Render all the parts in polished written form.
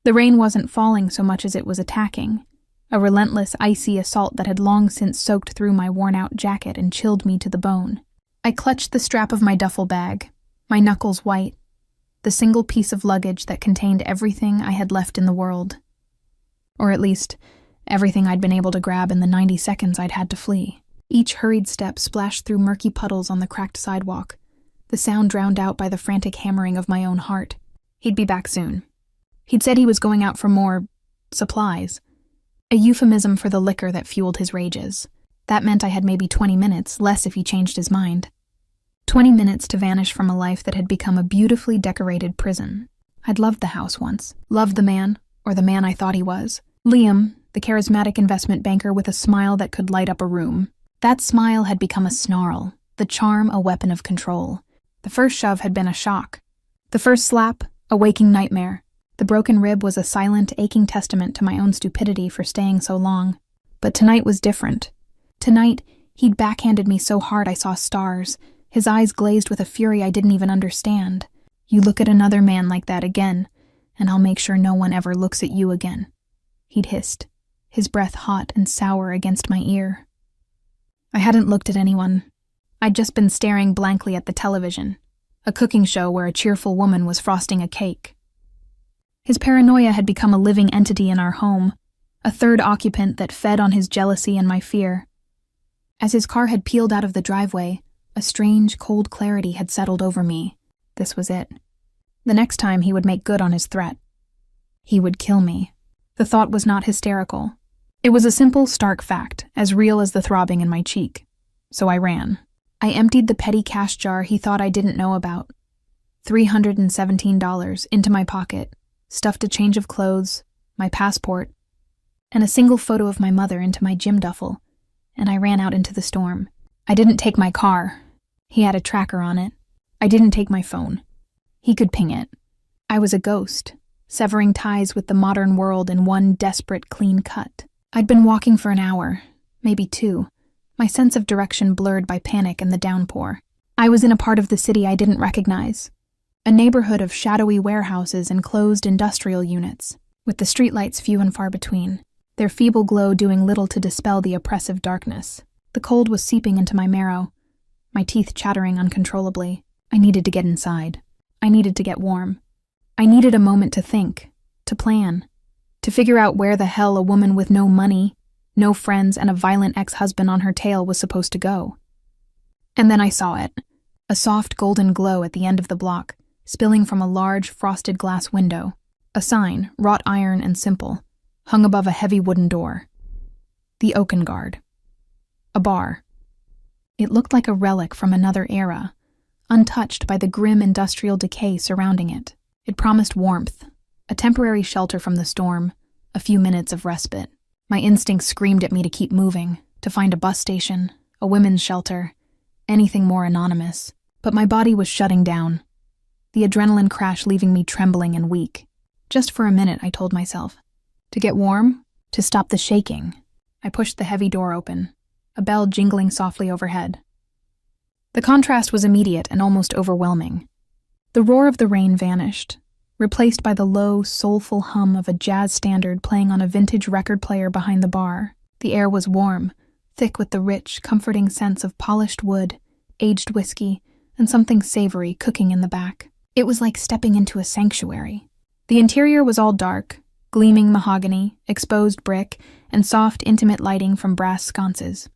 The rain wasn't falling so much as it was attacking, a relentless, icy assault that had long since soaked through my worn-out jacket and chilled me to the bone. I clutched the strap of my duffel bag, my knuckles white, the single piece of luggage that contained everything I had left in the world. Or at least, everything I'd been able to grab in the 90 seconds I'd had to flee. Each hurried step splashed through murky puddles on the cracked sidewalk, the sound drowned out by the frantic hammering of my own heart. He'd be back soon. He'd said he was going out for more supplies, a euphemism for the liquor that fueled his rages. That meant I had maybe 20 minutes, less if he changed his mind. 20 minutes to vanish from a life that had become a beautifully decorated prison. I'd loved the house once, loved the man, or the man I thought he was. Liam, the charismatic investment banker with a smile that could light up a room. That smile had become a snarl, the charm a weapon of control. The first shove had been a shock. The first slap, a waking nightmare. The broken rib was a silent, aching testament to my own stupidity for staying so long. But tonight was different. Tonight, he'd backhanded me so hard I saw stars, his eyes glazed with a fury I didn't even understand. You look at another man like that again, and I'll make sure no one ever looks at you again, he'd hissed, his breath hot and sour against my ear. I hadn't looked at anyone. I'd just been staring blankly at the television, a cooking show where a cheerful woman was frosting a cake. His paranoia had become a living entity in our home, a third occupant that fed on his jealousy and my fear. As his car had peeled out of the driveway, a strange, cold clarity had settled over me. This was it. The next time he would make good on his threat. He would kill me. The thought was not hysterical. It was a simple, stark fact, as real as the throbbing in my cheek. So I ran. I emptied the petty cash jar he thought I didn't know about. $317 into my pocket, stuffed a change of clothes, my passport, and a single photo of my mother into my gym duffel, and I ran out into the storm. I didn't take my car. He had a tracker on it. I didn't take my phone. He could ping it. I was a ghost, severing ties with the modern world in one desperate, clean cut. I'd been walking for an hour, maybe 2, my sense of direction blurred by panic and the downpour. I was in a part of the city I didn't recognize, a neighborhood of shadowy warehouses and closed industrial units, with the streetlights few and far between, their feeble glow doing little to dispel the oppressive darkness. The cold was seeping into my marrow, my teeth chattering uncontrollably. I needed to get inside. I needed to get warm. I needed a moment to think, to plan, to figure out where the hell a woman with no money, no friends, and a violent ex-husband on her tail was supposed to go. And then I saw it, a soft golden glow at the end of the block, spilling from a large frosted glass window. A sign, wrought iron and simple, hung above a heavy wooden door. The Oaken Guard. A bar. It looked like a relic from another era, untouched by the grim industrial decay surrounding it. It promised warmth, a temporary shelter from the storm, a few minutes of respite. My instincts screamed at me to keep moving, to find a bus station, a women's shelter, anything more anonymous. But my body was shutting down, the adrenaline crash leaving me trembling and weak. Just for a minute, I told myself. To get warm, to stop the shaking. I pushed the heavy door open, a bell jingling softly overhead. The contrast was immediate and almost overwhelming. The roar of the rain vanished, replaced by the low, soulful hum of a jazz standard playing on a vintage record player behind the bar. The air was warm, thick with the rich, comforting sense of polished wood, aged whiskey, and something savory cooking in the back. It was like stepping into a sanctuary. The interior was all dark, gleaming mahogany, exposed brick, and soft, intimate lighting from brass sconces.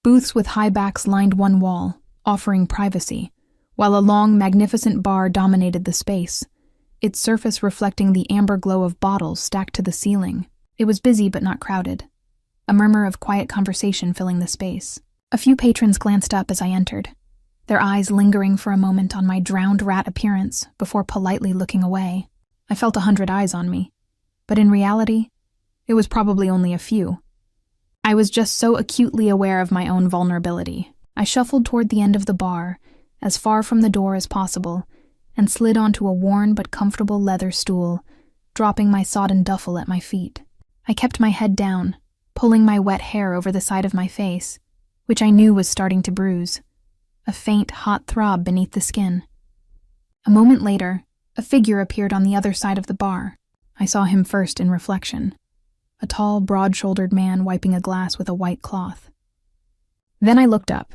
Booths with high backs lined one wall, offering privacy, while a long, magnificent bar dominated the space, its surface reflecting the amber glow of bottles stacked to the ceiling. It was busy but not crowded, a murmur of quiet conversation filling the space. A few patrons glanced up as I entered, their eyes lingering for a moment on my drowned rat appearance before politely looking away. I felt 100 eyes on me, but in reality, it was probably only a few. I was just so acutely aware of my own vulnerability. I shuffled toward the end of the bar, as far from the door as possible, and slid onto a worn but comfortable leather stool, dropping my sodden duffel at my feet. I kept my head down, pulling my wet hair over the side of my face, which I knew was starting to bruise, a faint, hot throb beneath the skin. A moment later, a figure appeared on the other side of the bar, I saw him first in reflection. A tall, broad-shouldered man wiping a glass with a white cloth. Then I looked up,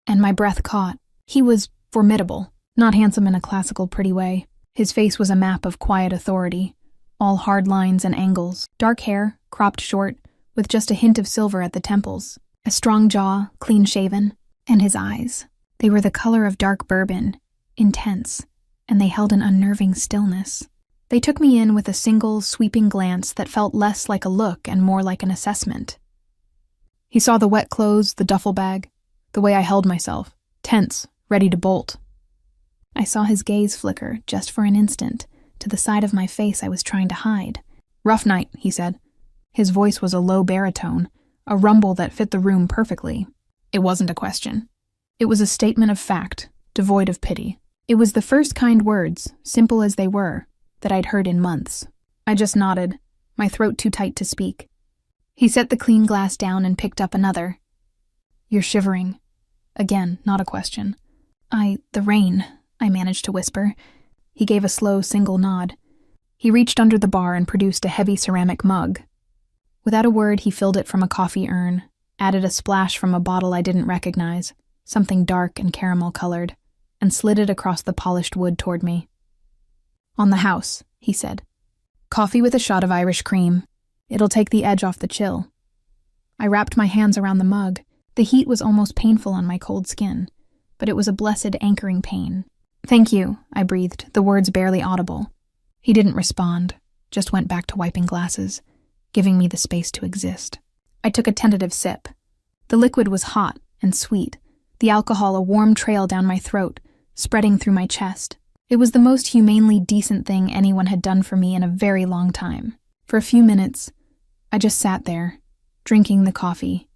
and my breath caught. He was formidable, not handsome in a classical pretty way. His face was a map of quiet authority, all hard lines and angles, dark hair, cropped short, with just a hint of silver at the temples, a strong jaw, clean-shaven, and his eyes. They were the color of dark bourbon, intense, and they held an unnerving stillness. They took me in with a single, sweeping glance that felt less like a look and more like an assessment. He saw the wet clothes, the duffel bag, the way I held myself, tense, ready to bolt. I saw his gaze flicker, just for an instant, to the side of my face I was trying to hide. "Rough night," he said. His voice was a low baritone, a rumble that fit the room perfectly. It wasn't a question. It was a statement of fact, devoid of pity. It was the first kind words, simple as they were, that I'd heard in months. I just nodded, my throat too tight to speak. He set the clean glass down and picked up another. "You're shivering." Again, not a question. The rain," I managed to whisper. He gave a slow, single nod. He reached under the bar and produced a heavy ceramic mug. Without a word, he filled it from a coffee urn, added a splash from a bottle I didn't recognize, something dark and caramel-colored, and slid it across the polished wood toward me. "On the house," he said. "Coffee with a shot of Irish cream. It'll take the edge off the chill." I wrapped my hands around the mug. The heat was almost painful on my cold skin, but it was a blessed anchoring pain. "Thank you," I breathed, the words barely audible. He didn't respond, just went back to wiping glasses, giving me the space to exist. I took a tentative sip. The liquid was hot and sweet, the alcohol a warm trail down my throat, spreading through my chest. It was the most humanely decent thing anyone had done for me in a very long time. For a few minutes, I just sat there, drinking the coffee,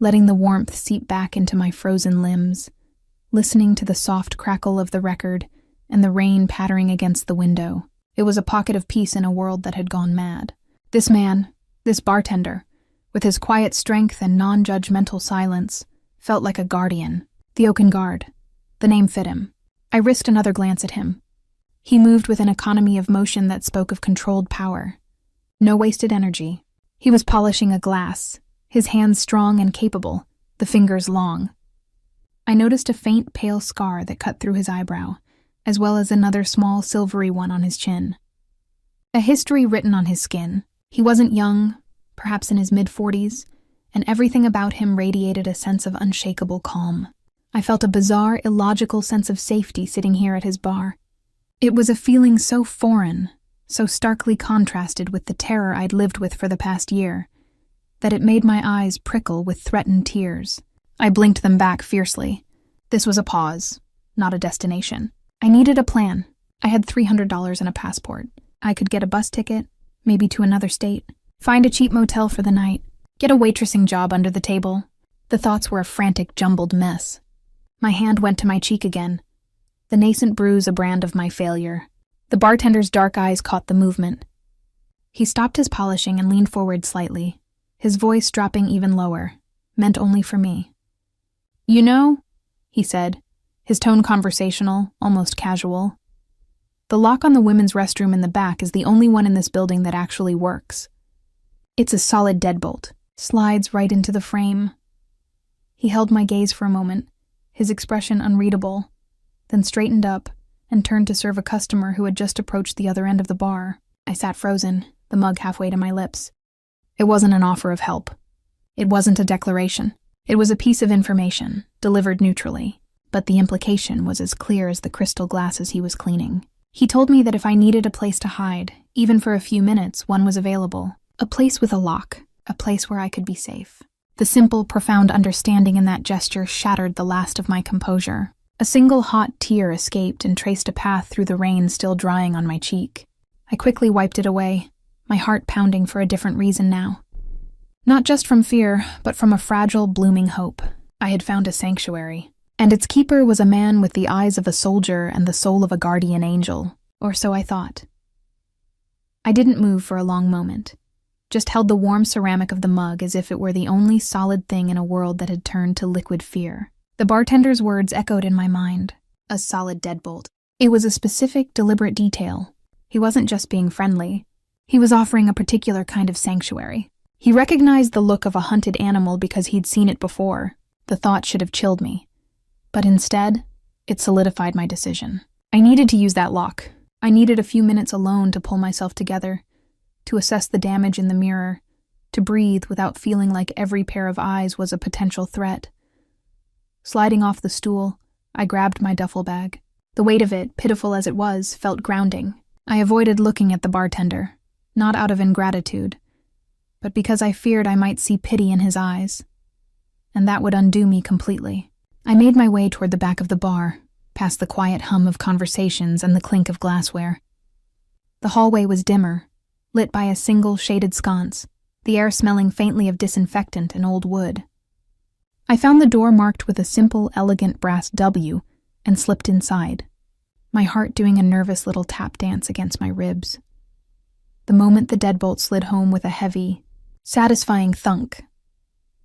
letting the warmth seep back into my frozen limbs, listening to the soft crackle of the record and the rain pattering against the window. It was a pocket of peace in a world that had gone mad. This man, this bartender, with his quiet strength and non-judgmental silence, felt like a guardian. The Oaken Guard. The name fit him. I risked another glance at him. He moved with an economy of motion that spoke of controlled power. No wasted energy. He was polishing a glass, his hands strong and capable, the fingers long. I noticed a faint pale scar that cut through his eyebrow, as well as another small silvery one on his chin. A history written on his skin. He wasn't young, perhaps in his mid-40s, and everything about him radiated a sense of unshakable calm. I felt a bizarre, illogical sense of safety sitting here at his bar. It was a feeling so foreign, so starkly contrasted with the terror I'd lived with for the past year, that it made my eyes prickle with threatened tears. I blinked them back fiercely. This was a pause, not a destination. I needed a plan. I had $300 and a passport. I could get a bus ticket, maybe to another state, find a cheap motel for the night, get a waitressing job under the table. The thoughts were a frantic, jumbled mess. My hand went to my cheek again, the nascent bruise a brand of my failure. The bartender's dark eyes caught the movement. He stopped his polishing and leaned forward slightly, his voice dropping even lower, meant only for me. "You know," he said, his tone conversational, almost casual, "the lock on the women's restroom in the back is the only one in this building that actually works. It's a solid deadbolt, slides right into the frame." He held my gaze for a moment, his expression unreadable, then straightened up and turned to serve a customer who had just approached the other end of the bar. I sat frozen, the mug halfway to my lips. It wasn't an offer of help. It wasn't a declaration. It was a piece of information, delivered neutrally, but the implication was as clear as the crystal glasses he was cleaning. He told me that if I needed a place to hide, even for a few minutes, one was available. A place with a lock, a place where I could be safe. The simple, profound understanding in that gesture shattered the last of my composure. A single hot tear escaped and traced a path through the rain still drying on my cheek. I quickly wiped it away, my heart pounding for a different reason now. Not just from fear, but from a fragile, blooming hope. I had found a sanctuary, and its keeper was a man with the eyes of a soldier and the soul of a guardian angel, or so I thought. I didn't move for a long moment, just held the warm ceramic of the mug as if it were the only solid thing in a world that had turned to liquid fear. The bartender's words echoed in my mind. A solid deadbolt. It was a specific, deliberate detail. He wasn't just being friendly. He was offering a particular kind of sanctuary. He recognized the look of a hunted animal because he'd seen it before. The thought should have chilled me. But instead, it solidified my decision. I needed to use that lock. I needed a few minutes alone to pull myself together, to assess the damage in the mirror, to breathe without feeling like every pair of eyes was a potential threat. Sliding off the stool, I grabbed my duffel bag. The weight of it, pitiful as it was, felt grounding. I avoided looking at the bartender, not out of ingratitude, but because I feared I might see pity in his eyes, and that would undo me completely. I made my way toward the back of the bar, past the quiet hum of conversations and the clink of glassware. The hallway was dimmer, lit by a single shaded sconce, the air smelling faintly of disinfectant and old wood. I found the door marked with a simple, elegant brass W and slipped inside, my heart doing a nervous little tap dance against my ribs. The moment the deadbolt slid home with a heavy, satisfying thunk,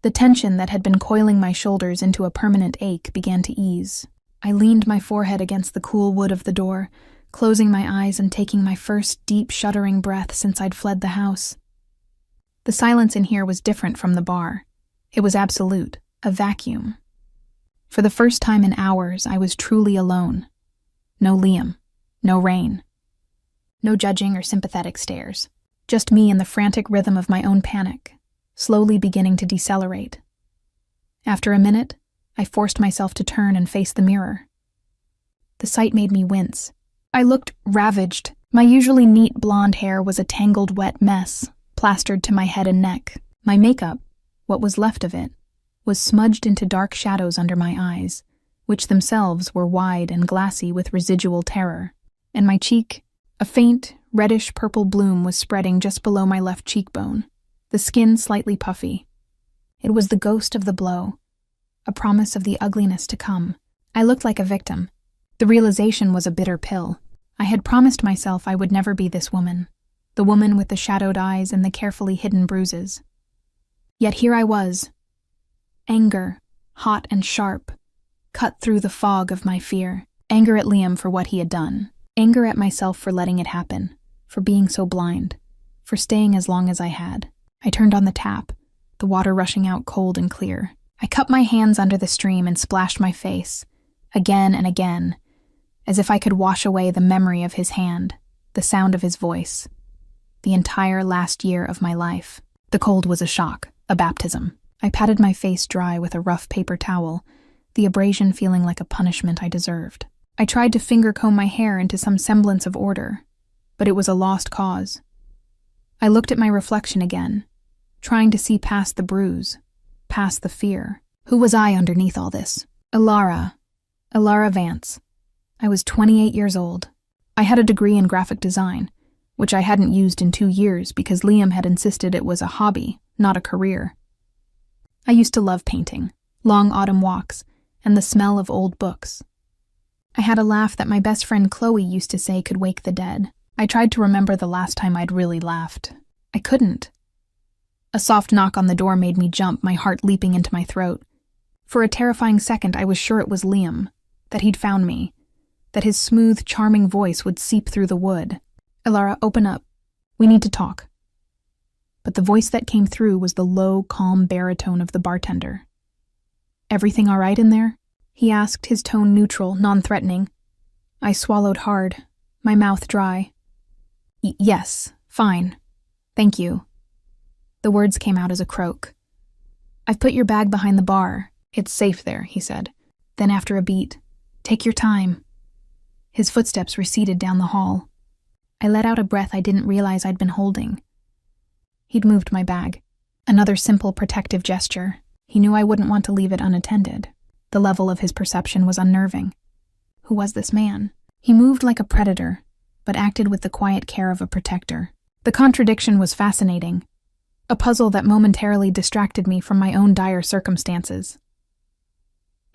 the tension that had been coiling my shoulders into a permanent ache began to ease. I leaned my forehead against the cool wood of the door, closing my eyes and taking my first deep, shuddering breath since I'd fled the house. The silence in here was different from the bar. It was absolute, a vacuum. For the first time in hours, I was truly alone. No Liam, no Rain. No judging or sympathetic stares. Just me and the frantic rhythm of my own panic, slowly beginning to decelerate. After a minute, I forced myself to turn and face the mirror. The sight made me wince. I looked ravaged. My usually neat blonde hair was a tangled wet mess, plastered to my head and neck. My makeup, what was left of it, was smudged into dark shadows under my eyes, which themselves were wide and glassy with residual terror. And my cheek, a faint, reddish-purple bloom was spreading just below my left cheekbone, the skin slightly puffy. It was the ghost of the blow, a promise of the ugliness to come. I looked like a victim. The realization was a bitter pill. I had promised myself I would never be this woman, the woman with the shadowed eyes and the carefully hidden bruises. Yet here I was. Anger, hot and sharp, cut through the fog of my fear. Anger at Liam for what he had done. Anger at myself for letting it happen, for being so blind, for staying as long as I had. I turned on the tap, the water rushing out cold and clear. I cupped my hands under the stream and splashed my face, again and again, as if I could wash away the memory of his hand, the sound of his voice, the entire last year of my life. The cold was a shock, a baptism. I patted my face dry with a rough paper towel, the abrasion feeling like a punishment I deserved. I tried to finger-comb my hair into some semblance of order, but it was a lost cause. I looked at my reflection again, trying to see past the bruise, past the fear. Who was I underneath all this? Ilara Vance. I was 28 years old. I had a degree in graphic design, which I hadn't used in 2 years because Liam had insisted it was a hobby, not a career. I used to love painting, long autumn walks, and the smell of old books. I had a laugh that my best friend Chloe used to say could wake the dead. I tried to remember the last time I'd really laughed. I couldn't. A soft knock on the door made me jump, my heart leaping into my throat. For a terrifying second, I was sure it was Liam, that he'd found me, that his smooth, charming voice would seep through the wood. Ilara, open up. We need to talk. But the voice that came through was the low, calm baritone of the bartender. Everything all right in there? He asked, his tone neutral, non-threatening. I swallowed hard, my mouth dry. Yes, fine. Thank you. The words came out as a croak. I've put your bag behind the bar. It's safe there, he said. Then after a beat, take your time. His footsteps receded down the hall. I let out a breath I didn't realize I'd been holding. He'd moved my bag. Another simple protective gesture. He knew I wouldn't want to leave it unattended. The level of his perception was unnerving. Who was this man? He moved like a predator, but acted with the quiet care of a protector. The contradiction was fascinating, a puzzle that momentarily distracted me from my own dire circumstances.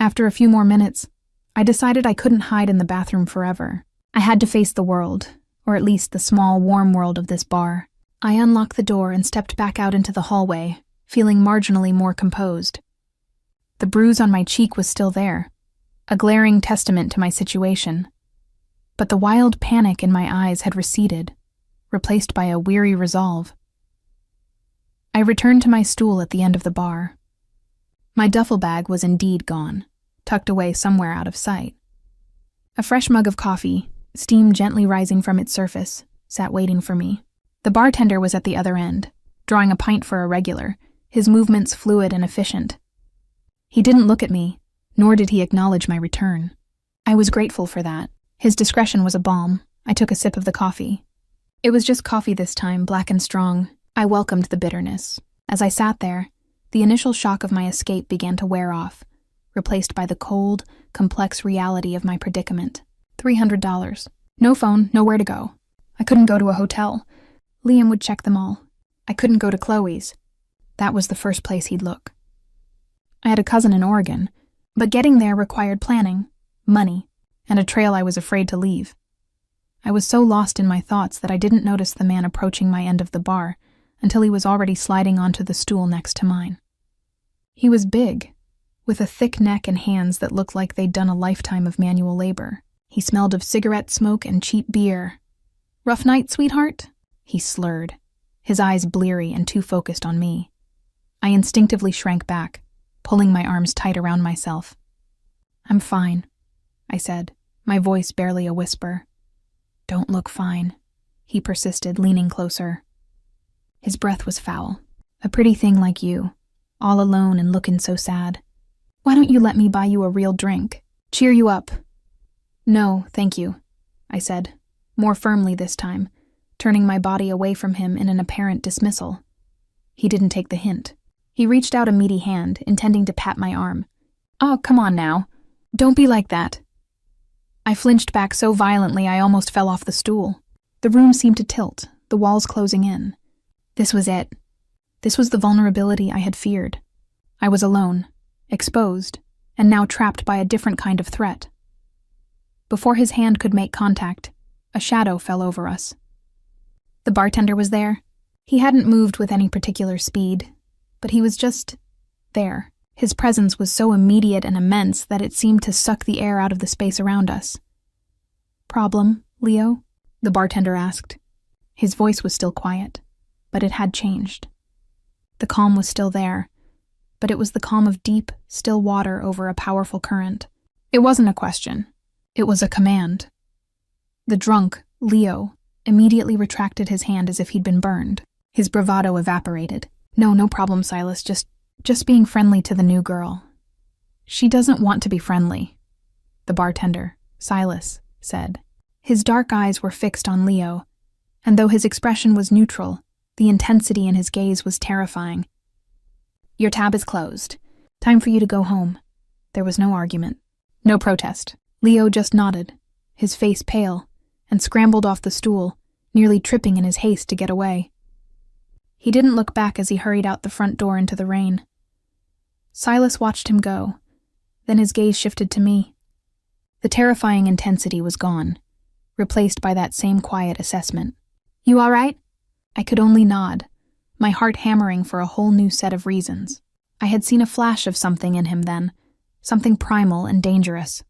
After a few more minutes, I decided I couldn't hide in the bathroom forever. I had to face the world, or at least the small, warm world of this bar. I unlocked the door and stepped back out into the hallway, feeling marginally more composed. The bruise on my cheek was still there, a glaring testament to my situation. But the wild panic in my eyes had receded. replaced by a weary resolve. I returned to my stool at the end of the bar. My duffel bag was indeed gone, tucked away somewhere out of sight. A fresh mug of coffee, steam gently rising from its surface, sat waiting for me. The bartender was at the other end, drawing a pint for a regular, his movements fluid and efficient. He didn't look at me, nor did he acknowledge my return. I was grateful for that. His discretion was a balm. I took a sip of the coffee. It was just coffee this time, black and strong. I welcomed the bitterness. As I sat there, the initial shock of my escape began to wear off, replaced by the cold, complex reality of my predicament. $300. No phone, nowhere to go. I couldn't go to a hotel. Liam would check them all. I couldn't go to Chloe's. That was the first place he'd look. I had a cousin in Oregon, but getting there required planning, money, and a trail I was afraid to leave. I was so lost in my thoughts that I didn't notice the man approaching my end of the bar until he was already sliding onto the stool next to mine. He was big, with a thick neck and hands that looked like they'd done a lifetime of manual labor. He smelled of cigarette smoke and cheap beer. "Rough night, sweetheart?" he slurred, his eyes bleary and too focused on me. I instinctively shrank back, pulling my arms tight around myself. "I'm fine," I said, my voice barely a whisper. "Don't look fine," he persisted, leaning closer. His breath was foul. "A pretty thing like you, all alone and looking so sad. Why don't you let me buy you a real drink? Cheer you up." "No, thank you," I said, more firmly this time, turning my body away from him in an apparent dismissal. He didn't take the hint. He reached out a meaty hand, intending to pat my arm. "Oh, come on now. Don't be like that." I flinched back so violently I almost fell off the stool. The room seemed to tilt, the walls closing in. This was it. This was the vulnerability I had feared. I was alone, exposed, and now trapped by a different kind of threat. Before his hand could make contact, a shadow fell over us. The bartender was there. He hadn't moved with any particular speed, but he was just there. His presence was so immediate and immense that it seemed to suck the air out of the space around us. "Problem, Leo?" the bartender asked. His voice was still quiet, but it had changed. The calm was still there, but it was the calm of deep, still water over a powerful current. It wasn't a question. It was a command. The drunk, Leo, immediately retracted his hand as if he'd been burned. His bravado evaporated. No problem, Silas. Just being friendly to the new girl." "She doesn't want to be friendly," the bartender, Silas, said. His dark eyes were fixed on Leo, and though his expression was neutral, the intensity in his gaze was terrifying. "Your tab is closed. Time for you to go home." There was no argument, no protest. Leo just nodded, his face pale, and scrambled off the stool, nearly tripping in his haste to get away. He didn't look back as he hurried out the front door into the rain. Silas watched him go, then his gaze shifted to me. The terrifying intensity was gone, replaced by that same quiet assessment. "You all right?" I could only nod, my heart hammering for a whole new set of reasons. I had seen a flash of something in him then, something primal and dangerous.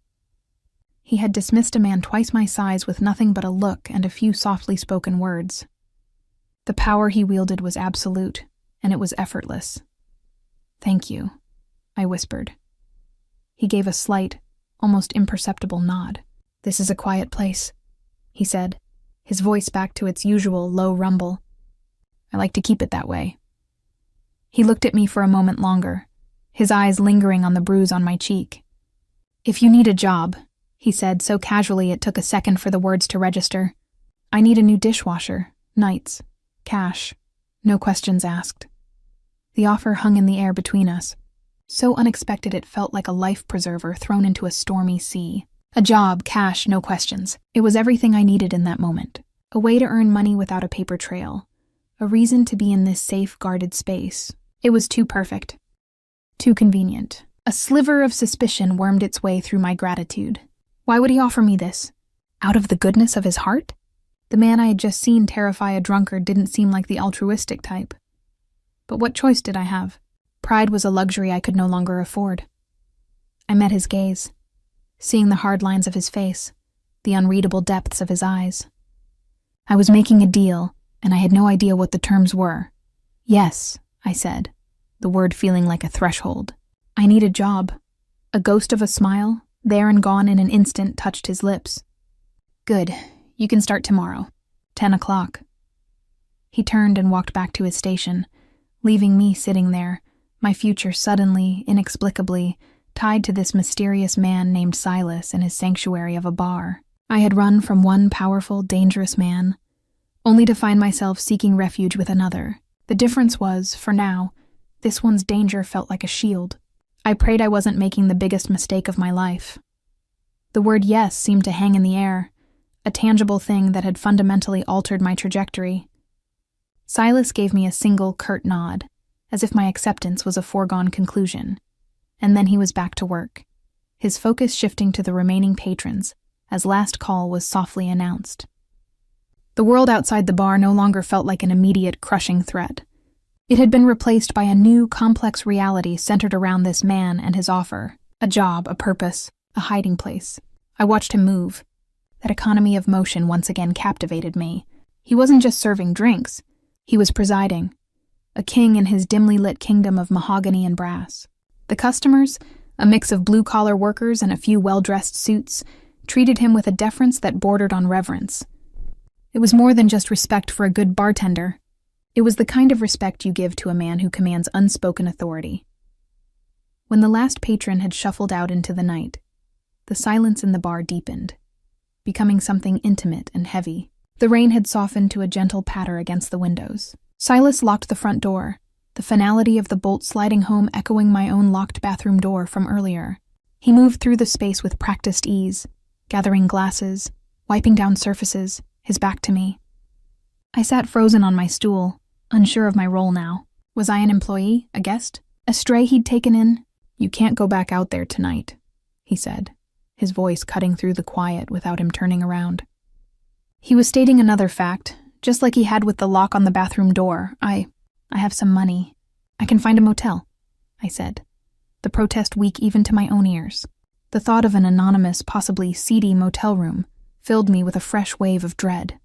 He had dismissed a man twice my size with nothing but a look and a few softly spoken words. The power he wielded was absolute, and it was effortless. "Thank you," I whispered. He gave a slight, almost imperceptible nod. "This is a quiet place," he said, his voice back to its usual low rumble. "I like to keep it that way." He looked at me for a moment longer, his eyes lingering on the bruise on my cheek. "If you need a job," he said so casually it took a second for the words to register. "I need a new dishwasher, nights, cash, no questions asked." The offer hung in the air between us. So unexpected it felt like a life preserver thrown into a stormy sea. A job, cash, no questions. It was everything I needed in that moment. A way to earn money without a paper trail. A reason to be in this safe, guarded space. It was too perfect. Too convenient. A sliver of suspicion wormed its way through my gratitude. Why would he offer me this? Out of the goodness of his heart? The man I had just seen terrify a drunkard didn't seem like the altruistic type. But what choice did I have? Pride was a luxury I could no longer afford. I met his gaze, seeing the hard lines of his face, the unreadable depths of his eyes. I was making a deal, and I had no idea what the terms were. Yes, I said, the word feeling like a threshold. I need a job. A ghost of a smile, there and gone in an instant, touched his lips. Good, you can start tomorrow, 10 o'clock. He turned and walked back to his station, leaving me sitting there, my future suddenly, inexplicably, tied to this mysterious man named Silas in his sanctuary of a bar. I had run from one powerful, dangerous man, only to find myself seeking refuge with another. The difference was, for now, this one's danger felt like a shield. I prayed I wasn't making the biggest mistake of my life. The word yes seemed to hang in the air, a tangible thing that had fundamentally altered my trajectory. Silas gave me a single, curt nod, as if my acceptance was a foregone conclusion, and then he was back to work, his focus shifting to the remaining patrons as last call was softly announced. The world outside the bar no longer felt like an immediate, crushing threat. It had been replaced by a new, complex reality centered around this man and his offer. A job, a purpose, a hiding place. I watched him move. That economy of motion once again captivated me. He wasn't just serving drinks. He was presiding. A king in his dimly lit kingdom of mahogany and brass. The customers, a mix of blue-collar workers and a few well-dressed suits, treated him with a deference that bordered on reverence. It was more than just respect for a good bartender. It was the kind of respect you give to a man who commands unspoken authority. When the last patron had shuffled out into the night, the silence in the bar deepened, becoming something intimate and heavy. The rain had softened to a gentle patter against the windows. Silas locked the front door, the finality of the bolt sliding home echoing my own locked bathroom door from earlier. He moved through the space with practiced ease, gathering glasses, wiping down surfaces, his back to me. I sat frozen on my stool, unsure of my role now. Was I an employee, a guest, a stray he'd taken in? You can't go back out there tonight, he said, his voice cutting through the quiet without him turning around. He was stating another fact, just like he had with the lock on the bathroom door. I have some money. I can find a motel, I said, the protest weak even to my own ears. The thought of an anonymous, possibly seedy motel room filled me with a fresh wave of dread.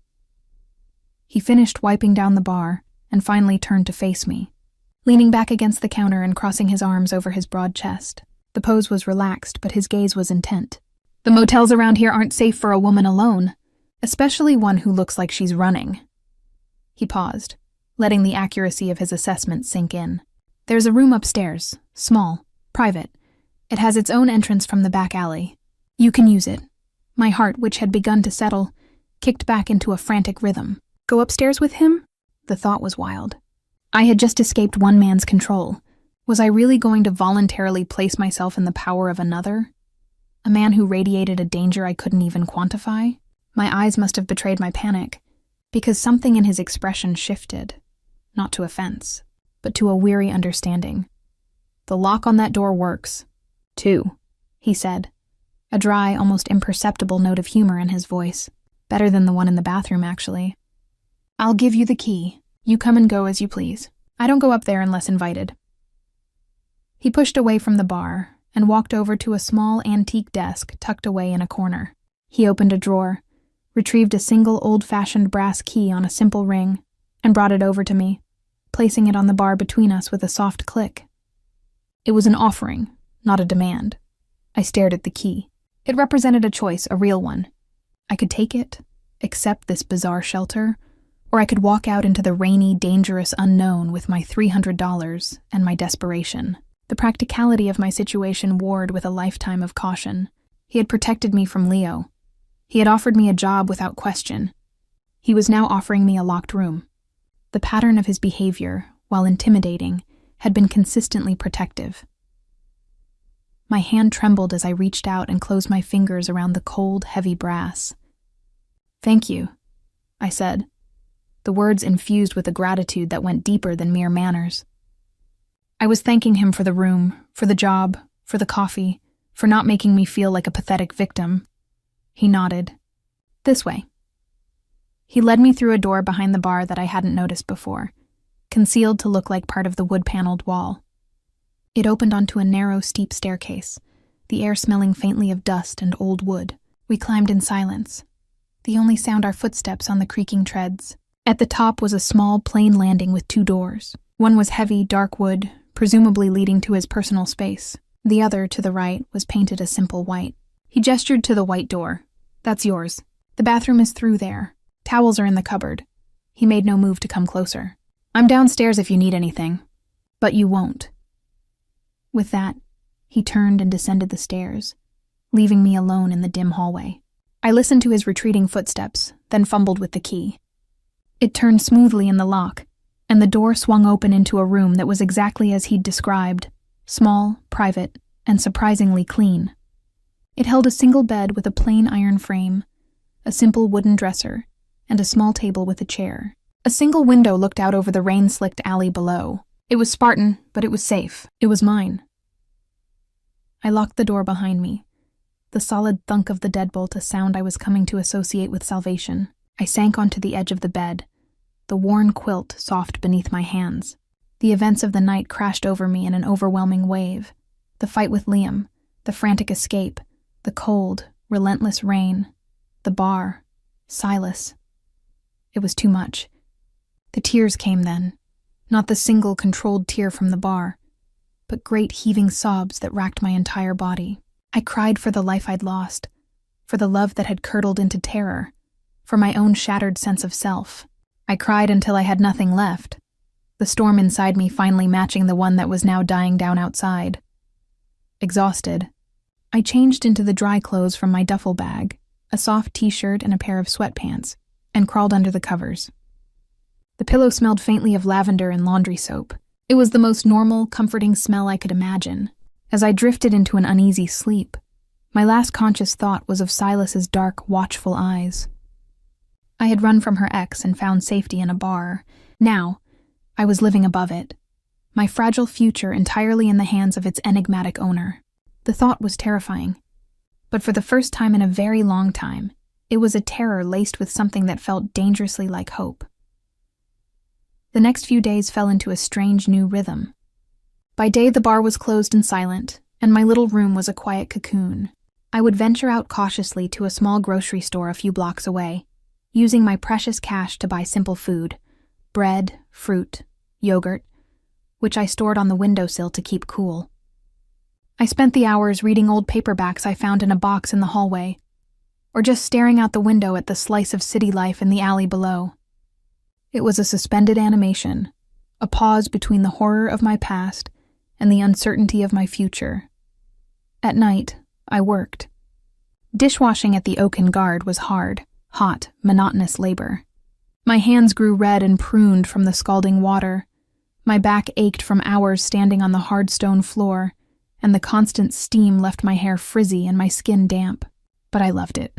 He finished wiping down the bar and finally turned to face me, leaning back against the counter and crossing his arms over his broad chest. The pose was relaxed, but his gaze was intent. The motels around here aren't safe for a woman alone, especially one who looks like she's running. He paused, letting the accuracy of his assessment sink in. There's a room upstairs, small, private. It has its own entrance from the back alley. You can use it. My heart, which had begun to settle, kicked back into a frantic rhythm. Go upstairs with him? The thought was wild. I had just escaped one man's control. Was I really going to voluntarily place myself in the power of another? A man who radiated a danger I couldn't even quantify? My eyes must have betrayed my panic, because something in his expression shifted, not to offense, but to a weary understanding. The lock on that door works. 2, he said, a dry, almost imperceptible note of humor in his voice. Better than the one in the bathroom, actually. I'll give you the key. You come and go as you please. I don't go up there unless invited. He pushed away from the bar and walked over to a small antique desk tucked away in a corner. He opened a drawer, retrieved a single old-fashioned brass key on a simple ring, and brought it over to me, placing it on the bar between us with a soft click. It was an offering, not a demand. I stared at the key. It represented a choice, a real one. I could take it, accept this bizarre shelter, or I could walk out into the rainy, dangerous unknown with my $300 and my desperation. The practicality of my situation warred with a lifetime of caution. He had protected me from Leo. He had offered me a job without question. He was now offering me a locked room. The pattern of his behavior, while intimidating, had been consistently protective. My hand trembled as I reached out and closed my fingers around the cold, heavy brass. Thank you, I said, the words infused with a gratitude that went deeper than mere manners. I was thanking him for the room, for the job, for the coffee, for not making me feel like a pathetic victim. He nodded. This way. He led me through a door behind the bar that I hadn't noticed before, concealed to look like part of the wood-paneled wall. It opened onto a narrow, steep staircase, the air smelling faintly of dust and old wood. We climbed in silence. the only sound our footsteps on the creaking treads. At the top was a small, plain landing with 2 doors. One was heavy, dark wood, presumably leading to his personal space. The other, to the right, was painted a simple white. He gestured to the white door. "That's yours. The bathroom is through there. Towels are in the cupboard." He made no move to come closer. "I'm downstairs if you need anything. But you won't." With that, he turned and descended the stairs, leaving me alone in the dim hallway. I listened to his retreating footsteps, then fumbled with the key. It turned smoothly in the lock, and the door swung open into a room that was exactly as he'd described, small, private, and surprisingly clean. It held a single bed with a plain iron frame, a simple wooden dresser, and a small table with a chair. A single window looked out over the rain-slicked alley below. It was Spartan, but it was safe. It was mine. I locked the door behind me, the solid thunk of the deadbolt a sound I was coming to associate with salvation. I sank onto the edge of the bed, the worn quilt soft beneath my hands. The events of the night crashed over me in an overwhelming wave. The fight with Liam, the frantic escape, the cold, relentless rain, the bar, Silas. It was too much. The tears came then, not the single controlled tear from the bar, but great heaving sobs that racked my entire body. I cried for the life I'd lost, for the love that had curdled into terror, for my own shattered sense of self. I cried until I had nothing left, the storm inside me finally matching the one that was now dying down outside. Exhausted, I changed into the dry clothes from my duffel bag, a soft t-shirt and a pair of sweatpants, and crawled under the covers. The pillow smelled faintly of lavender and laundry soap. It was the most normal, comforting smell I could imagine. As I drifted into an uneasy sleep, my last conscious thought was of Silas's dark, watchful eyes. I had run from her ex and found safety in a bar. Now, I was living above it, my fragile future entirely in the hands of its enigmatic owner. The thought was terrifying, but for the first time in a very long time, it was a terror laced with something that felt dangerously like hope. The next few days fell into a strange new rhythm. By day, the bar was closed and silent, and my little room was a quiet cocoon. I would venture out cautiously to a small grocery store a few blocks away, using my precious cash to buy simple food, bread, fruit, yogurt, which I stored on the windowsill to keep cool. I spent the hours reading old paperbacks I found in a box in the hallway, or just staring out the window at the slice of city life in the alley below. It was a suspended animation, a pause between the horror of my past and the uncertainty of my future. At night, I worked. Dishwashing at the Oaken Guard was hard, hot, monotonous labor. My hands grew red and pruned from the scalding water. My back ached from hours standing on the hard stone floor, and the constant steam left my hair frizzy and my skin damp. But I loved it.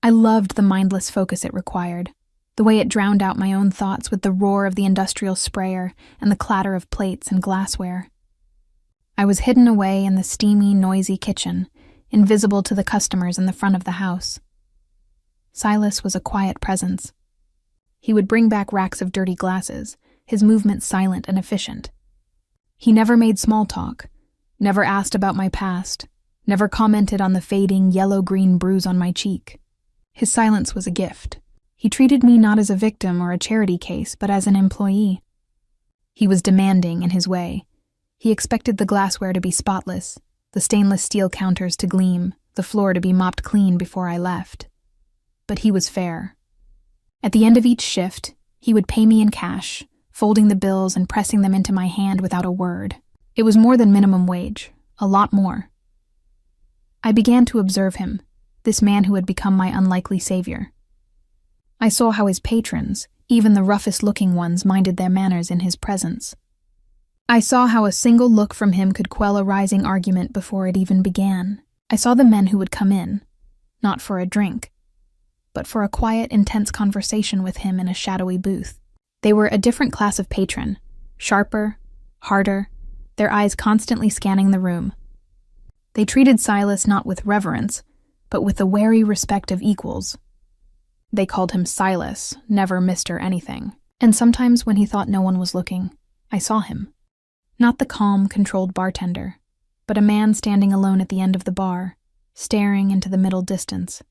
I loved the mindless focus it required, the way it drowned out my own thoughts with the roar of the industrial sprayer and the clatter of plates and glassware. I was hidden away in the steamy, noisy kitchen, invisible to the customers in the front of the house. Silas was a quiet presence. He would bring back racks of dirty glasses, his movements silent and efficient. He never made small talk, never asked about my past, never commented on the fading yellow-green bruise on my cheek. His silence was a gift. He treated me not as a victim or a charity case, but as an employee. He was demanding in his way. He expected the glassware to be spotless, the stainless steel counters to gleam, the floor to be mopped clean before I left. But he was fair. At the end of each shift, he would pay me in cash, folding the bills and pressing them into my hand without a word. It was more than minimum wage, a lot more. I began to observe him, this man who had become my unlikely savior. I saw how his patrons, even the roughest-looking ones, minded their manners in his presence. I saw how a single look from him could quell a rising argument before it even began. I saw the men who would come in, not for a drink, but for a quiet, intense conversation with him in a shadowy booth. They were a different class of patron, sharper, harder, their eyes constantly scanning the room. They treated Silas not with reverence, but with the wary respect of equals. They called him Silas, never Mr. Anything. And sometimes when he thought no one was looking, I saw him. Not the calm, controlled bartender, but a man standing alone at the end of the bar, staring into the middle distance,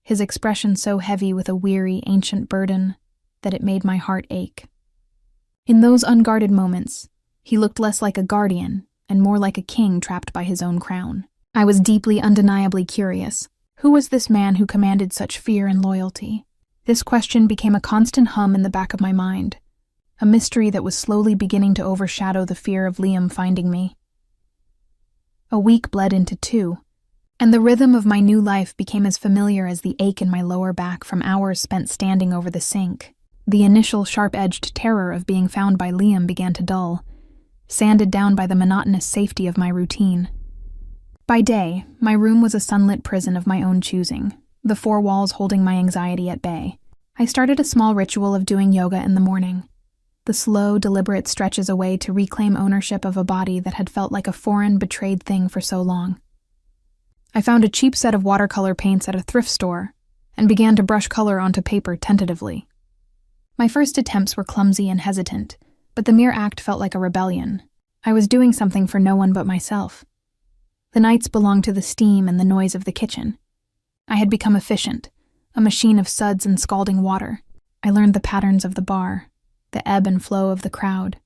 his expression so heavy with a weary, ancient burden that it made my heart ache. In those unguarded moments, he looked less like a guardian and more like a king trapped by his own crown. I was deeply, undeniably curious. Who was this man who commanded such fear and loyalty? This question became a constant hum in the back of my mind, a mystery that was slowly beginning to overshadow the fear of Liam finding me. A week bled into 2, and the rhythm of my new life became as familiar as the ache in my lower back from hours spent standing over the sink. The initial sharp-edged terror of being found by Liam began to dull, sanded down by the monotonous safety of my routine. By day, my room was a sunlit prison of my own choosing, the 4 walls holding my anxiety at bay. I started a small ritual of doing yoga in the morning, the slow, deliberate stretches away to reclaim ownership of a body that had felt like a foreign, betrayed thing for so long. I found a cheap set of watercolor paints at a thrift store and began to brush color onto paper tentatively. My first attempts were clumsy and hesitant, but the mere act felt like a rebellion. I was doing something for no one but myself. The nights belonged to the steam and the noise of the kitchen. I had become efficient, a machine of suds and scalding water. I learned the patterns of the bar, the ebb and flow of the crowd,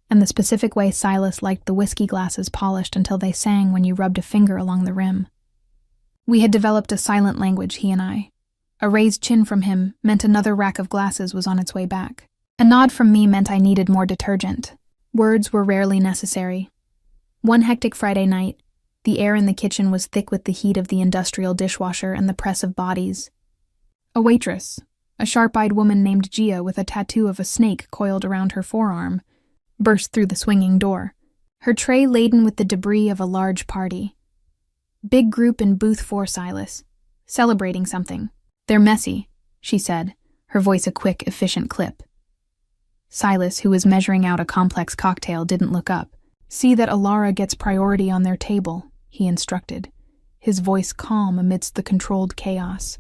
and the specific way Silas liked the whiskey glasses polished until they sang when you rubbed a finger along the rim. We had developed a silent language, he and I. A raised chin from him meant another rack of glasses was on its way back. A nod from me meant I needed more detergent. Words were rarely necessary. One hectic Friday night, the air in the kitchen was thick with the heat of the industrial dishwasher and the press of bodies. A waitress, a sharp-eyed woman named Gia with a tattoo of a snake coiled around her forearm, burst through the swinging door, her tray laden with the debris of a large party. Big group in booth 4, Silas. Celebrating something. They're messy, she said, her voice a quick, efficient clip. Silas, who was measuring out a complex cocktail, didn't look up. See that Alara gets priority on their table, he instructed, his voice calm amidst the controlled chaos.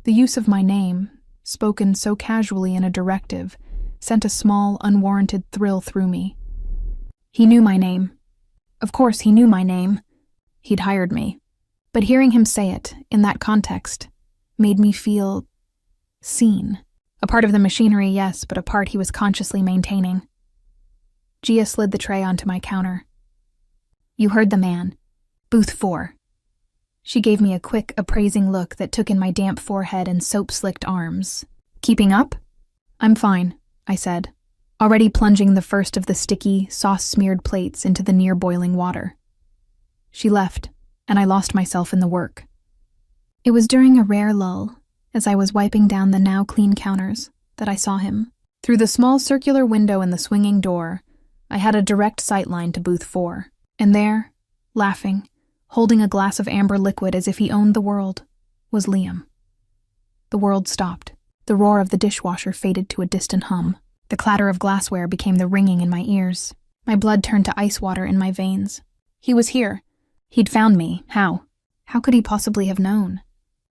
The use of my name, spoken so casually in a directive, sent a small, unwarranted thrill through me. He knew my name. Of course, he knew my name. He'd hired me. But hearing him say it, in that context, made me feel seen. A part of the machinery, yes, but a part he was consciously maintaining. Gia slid the tray onto my counter. You heard the man. Booth 4. She gave me a quick, appraising look that took in my damp forehead and soap-slicked arms. Keeping up? I'm fine, I said, already plunging the first of the sticky, sauce-smeared plates into the near-boiling water. She left, and I lost myself in the work. It was during a rare lull, as I was wiping down the now clean counters, that I saw him. Through the small circular window in the swinging door, I had a direct sightline to booth 4, and there, laughing, holding a glass of amber liquid as if he owned the world, was Liam. The world stopped. The roar of the dishwasher faded to a distant hum. The clatter of glassware became the ringing in my ears. My blood turned to ice water in my veins. He was here. He'd found me. How? How could he possibly have known?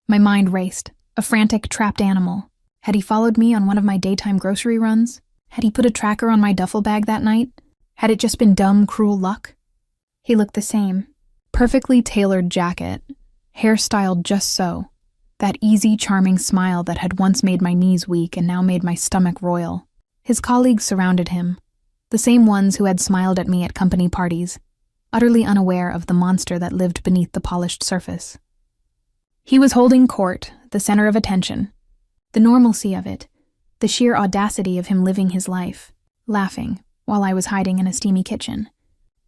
My mind raced, a frantic, trapped animal. Had he followed me on one of my daytime grocery runs? Had he put a tracker on my duffel bag that night? Had it just been dumb, cruel luck? He looked the same. Perfectly tailored jacket, hair styled just so. That easy, charming smile that had once made my knees weak and now made my stomach roil. His colleagues surrounded him, the same ones who had smiled at me at company parties, utterly unaware of the monster that lived beneath the polished surface. He was holding court, the center of attention. The normalcy of it, the sheer audacity of him living his life, laughing while I was hiding in a steamy kitchen,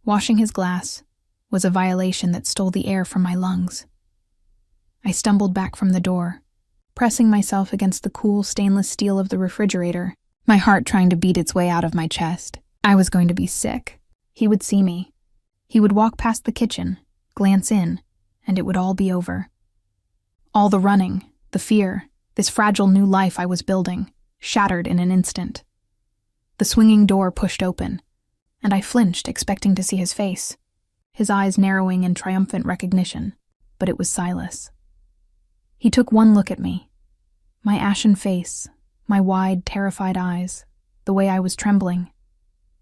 washing his glass, was a violation that stole the air from my lungs. I stumbled back from the door, pressing myself against the cool stainless steel of the refrigerator, my heart trying to beat its way out of my chest. I was going to be sick. He would see me. He would walk past the kitchen, glance in, and it would all be over. All the running, the fear, this fragile new life I was building, shattered in an instant. The swinging door pushed open, and I flinched, expecting to see his face, his eyes narrowing in triumphant recognition, but it was Silas. He took one look at me, my ashen face, my wide, terrified eyes, the way I was trembling,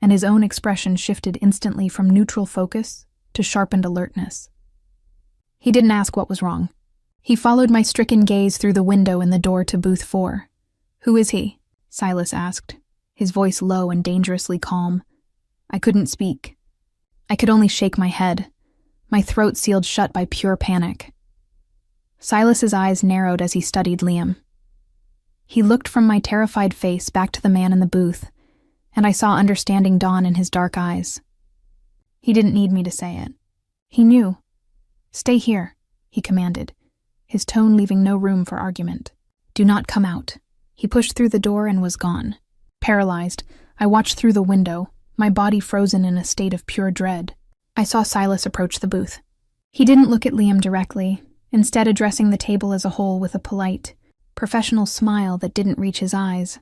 and his own expression shifted instantly from neutral focus to sharpened alertness. He didn't ask what was wrong. He followed my stricken gaze through the window in the door to booth 4. "Who is he?" Silas asked, his voice low and dangerously calm. I couldn't speak. I could only shake my head, my throat sealed shut by pure panic. Silas's eyes narrowed as he studied Liam. He looked from my terrified face back to the man in the booth, and I saw understanding dawn in his dark eyes. He didn't need me to say it. He knew. "Stay here," he commanded, his tone leaving no room for argument. "Do not come out." He pushed through the door and was gone. Paralyzed, I watched through the window, my body frozen in a state of pure dread. I saw Silas approach the booth. He didn't look at Liam directly, instead addressing the table as a whole with a polite, professional smile that didn't reach his eyes.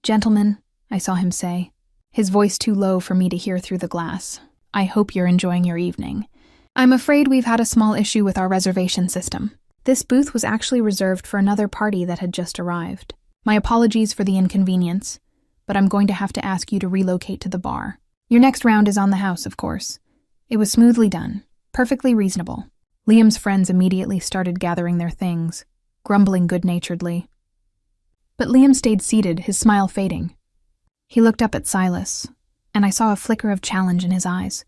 "Gentlemen," I saw him say, his voice too low for me to hear through the glass, "I hope you're enjoying your evening. I'm afraid we've had a small issue with our reservation system. This booth was actually reserved for another party that had just arrived. My apologies for the inconvenience, but I'm going to have to ask you to relocate to the bar. Your next round is on the house, of course." It was smoothly done, perfectly reasonable. Liam's friends immediately started gathering their things, grumbling good-naturedly. But Liam stayed seated, his smile fading. He looked up at Silas, and I saw a flicker of challenge in his eyes.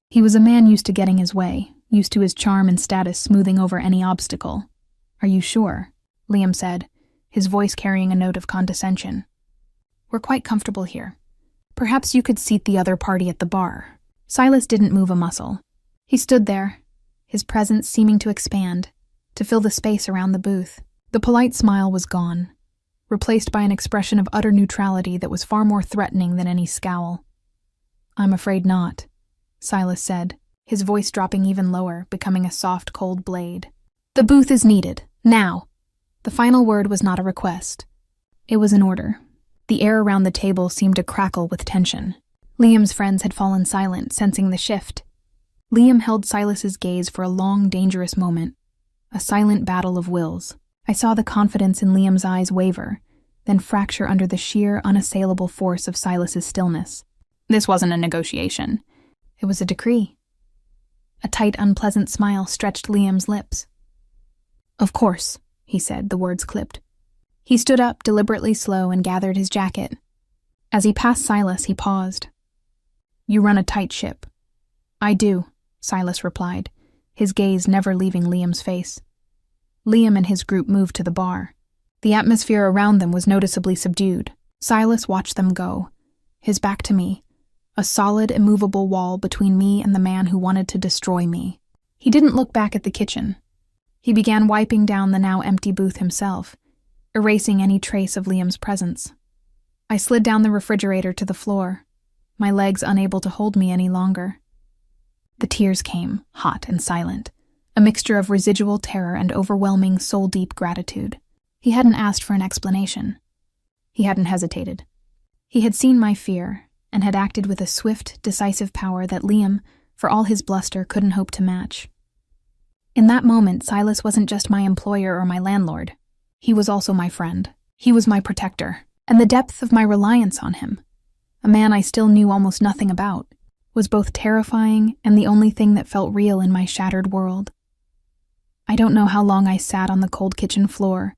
He was a man used to getting his way, used to his charm and status smoothing over any obstacle. "Are you sure?" Liam said, his voice carrying a note of condescension. "We're quite comfortable here. Perhaps you could seat the other party at the bar." Silas didn't move a muscle. He stood there, his presence seeming to expand, to fill the space around the booth. The polite smile was gone, replaced by an expression of utter neutrality that was far more threatening than any scowl. "I'm afraid not," Silas said, his voice dropping even lower, becoming a soft, cold blade. "The booth is needed, now." The final word was not a request. It was an order. The air around the table seemed to crackle with tension. Liam's friends had fallen silent, sensing the shift. Liam held Silas's gaze for a long, dangerous moment, a silent battle of wills. I saw the confidence in Liam's eyes waver, then fracture under the sheer, unassailable force of Silas's stillness. This wasn't a negotiation. It was a decree. A tight, unpleasant smile stretched Liam's lips. "Of course," he said, the words clipped. He stood up, deliberately slow, and gathered his jacket. As he passed Silas, he paused. "You run a tight ship." "I do," Silas replied, his gaze never leaving Liam's face. Liam and his group moved to the bar. The atmosphere around them was noticeably subdued. Silas watched them go, his back to me, a solid, immovable wall between me and the man who wanted to destroy me. He didn't look back at the kitchen. He began wiping down the now empty booth himself, erasing any trace of Liam's presence. I slid down the refrigerator to the floor, my legs unable to hold me any longer. The tears came, hot and silent, a mixture of residual terror and overwhelming, soul-deep gratitude. He hadn't asked for an explanation. He hadn't hesitated. He had seen my fear and had acted with a swift, decisive power that Liam, for all his bluster, couldn't hope to match. In that moment, Silas wasn't just my employer or my landlord. He was also my friend. He was my protector, and the depth of my reliance on him, a man I still knew almost nothing about, was both terrifying and the only thing that felt real in my shattered world. I don't know how long I sat on the cold kitchen floor,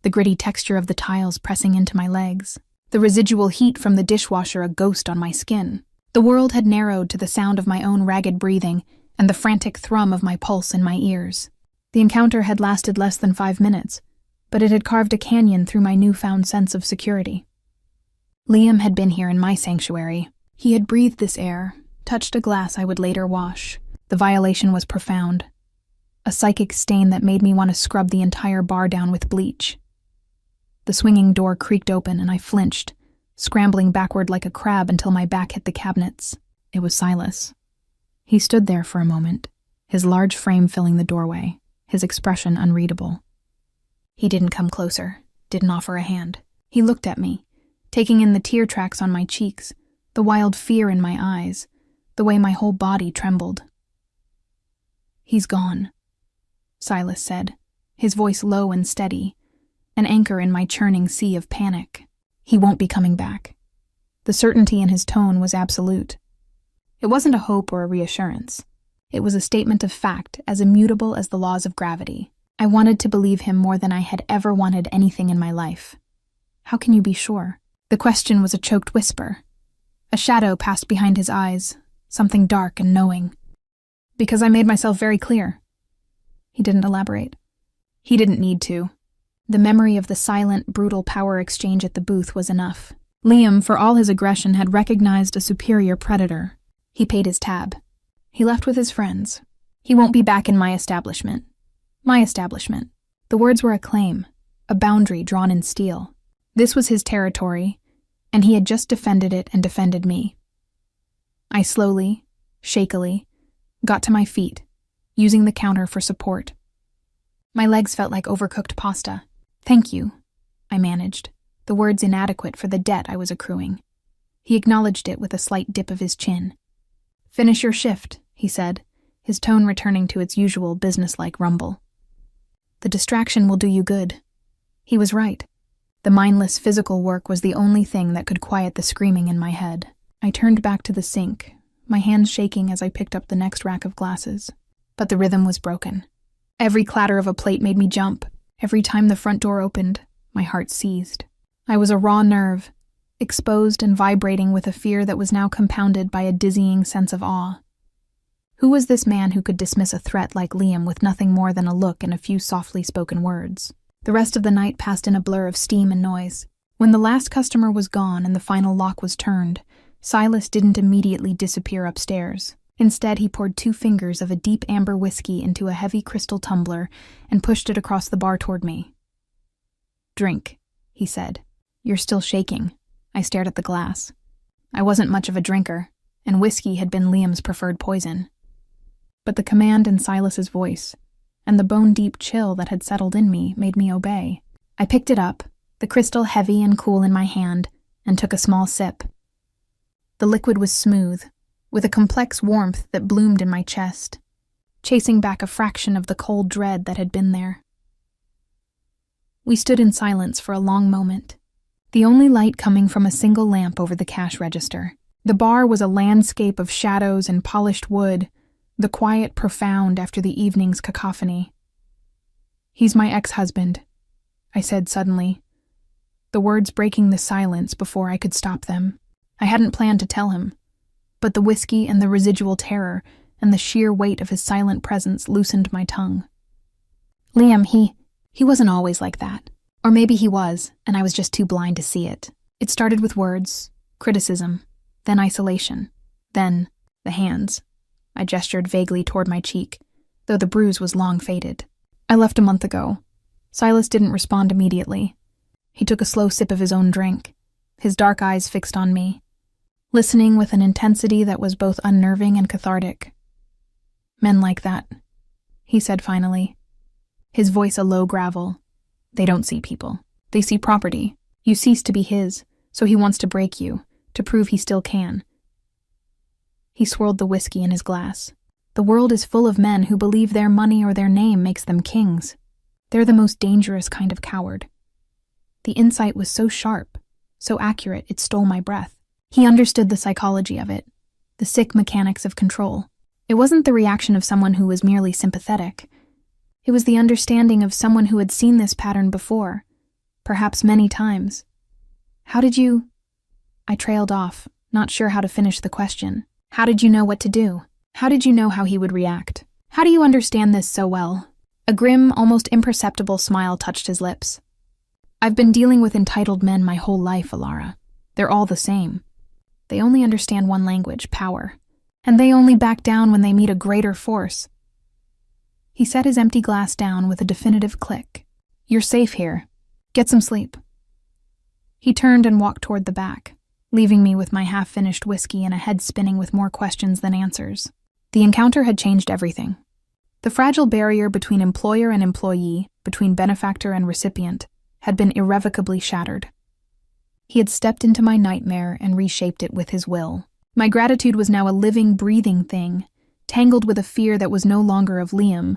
the gritty texture of the tiles pressing into my legs, the residual heat from the dishwasher a ghost on my skin. The world had narrowed to the sound of my own ragged breathing and the frantic thrum of my pulse in my ears. The encounter had lasted less than 5 minutes, but it had carved a canyon through my newfound sense of security. Liam had been here in my sanctuary. He had breathed this air, touched a glass I would later wash. The violation was profound, a psychic stain that made me want to scrub the entire bar down with bleach. The swinging door creaked open and I flinched, scrambling backward like a crab until my back hit the cabinets. It was Silas. He stood there for a moment, his large frame filling the doorway, his expression unreadable. He didn't come closer, didn't offer a hand. He looked at me, taking in the tear tracks on my cheeks, the wild fear in my eyes, the way my whole body trembled. "He's gone," Silas said, his voice low and steady, an anchor in my churning sea of panic. "He won't be coming back." The certainty in his tone was absolute. It wasn't a hope or a reassurance. It was a statement of fact as immutable as the laws of gravity. I wanted to believe him more than I had ever wanted anything in my life. How can you be sure? The question was a choked whisper. A shadow passed behind his eyes, something dark and knowing. Because I made myself very clear. He didn't elaborate. He didn't need to. The memory of the silent, brutal power exchange at the booth was enough. Liam, for all his aggression, had recognized a superior predator. He paid his tab. He left with his friends. He won't be back in my establishment. My establishment. The words were a claim, a boundary drawn in steel. This was his territory, and he had just defended it and defended me. I slowly, shakily, got to my feet, using the counter for support. My legs felt like overcooked pasta. Thank you, I managed, the words inadequate for the debt I was accruing. He acknowledged it with a slight dip of his chin. Finish your shift, he said, his tone returning to its usual businesslike rumble. The distraction will do you good. He was right. The mindless physical work was the only thing that could quiet the screaming in my head. I turned back to the sink, my hands shaking as I picked up the next rack of glasses. But the rhythm was broken. Every clatter of a plate made me jump. Every time the front door opened, my heart seized. I was a raw nerve, exposed and vibrating with a fear that was now compounded by a dizzying sense of awe. Who was this man who could dismiss a threat like Liam with nothing more than a look and a few softly spoken words? The rest of the night passed in a blur of steam and noise. When the last customer was gone and the final lock was turned, Silas didn't immediately disappear upstairs. Instead, he poured 2 fingers of a deep amber whiskey into a heavy crystal tumbler and pushed it across the bar toward me. Drink, he said. You're still shaking. I stared at the glass. I wasn't much of a drinker, and whiskey had been Liam's preferred poison. But the command in Silas's voice, and the bone-deep chill that had settled in me, made me obey. I picked it up, the crystal heavy and cool in my hand, and took a small sip. The liquid was smooth, with a complex warmth that bloomed in my chest, chasing back a fraction of the cold dread that had been there. We stood in silence for a long moment, the only light coming from a single lamp over the cash register. The bar was a landscape of shadows and polished wood, the quiet profound after the evening's cacophony. He's my ex-husband, I said suddenly, the words breaking the silence before I could stop them. I hadn't planned to tell him, but the whiskey and the residual terror and the sheer weight of his silent presence loosened my tongue. Liam, he wasn't always like that. Or maybe he was, and I was just too blind to see it. It started with words, criticism, then isolation, then the hands. I gestured vaguely toward my cheek, though the bruise was long faded. I left a month ago. Silas didn't respond immediately. He took a slow sip of his own drink, his dark eyes fixed on me, listening with an intensity that was both unnerving and cathartic. Men like that, he said finally, his voice a low gravel. They don't see people. They see property. You cease to be his, so he wants to break you, to prove he still can. He swirled the whiskey in his glass. The world is full of men who believe their money or their name makes them kings. They're the most dangerous kind of coward. The insight was so sharp, so accurate, it stole my breath. He understood the psychology of it, the sick mechanics of control. It wasn't the reaction of someone who was merely sympathetic. It was the understanding of someone who had seen this pattern before, perhaps many times. How did you... I trailed off, not sure how to finish the question. How did you know what to do? How did you know how he would react? How do you understand this so well? A grim, almost imperceptible smile touched his lips. I've been dealing with entitled men my whole life, Alara. They're all the same. They only understand one language, power. And they only back down when they meet a greater force. He set his empty glass down with a definitive click. You're safe here. Get some sleep. He turned and walked toward the back, leaving me with my half-finished whiskey and a head spinning with more questions than answers. The encounter had changed everything. The fragile barrier between employer and employee, between benefactor and recipient, had been irrevocably shattered. He had stepped into my nightmare and reshaped it with his will. My gratitude was now a living, breathing thing, tangled with a fear that was no longer of Liam,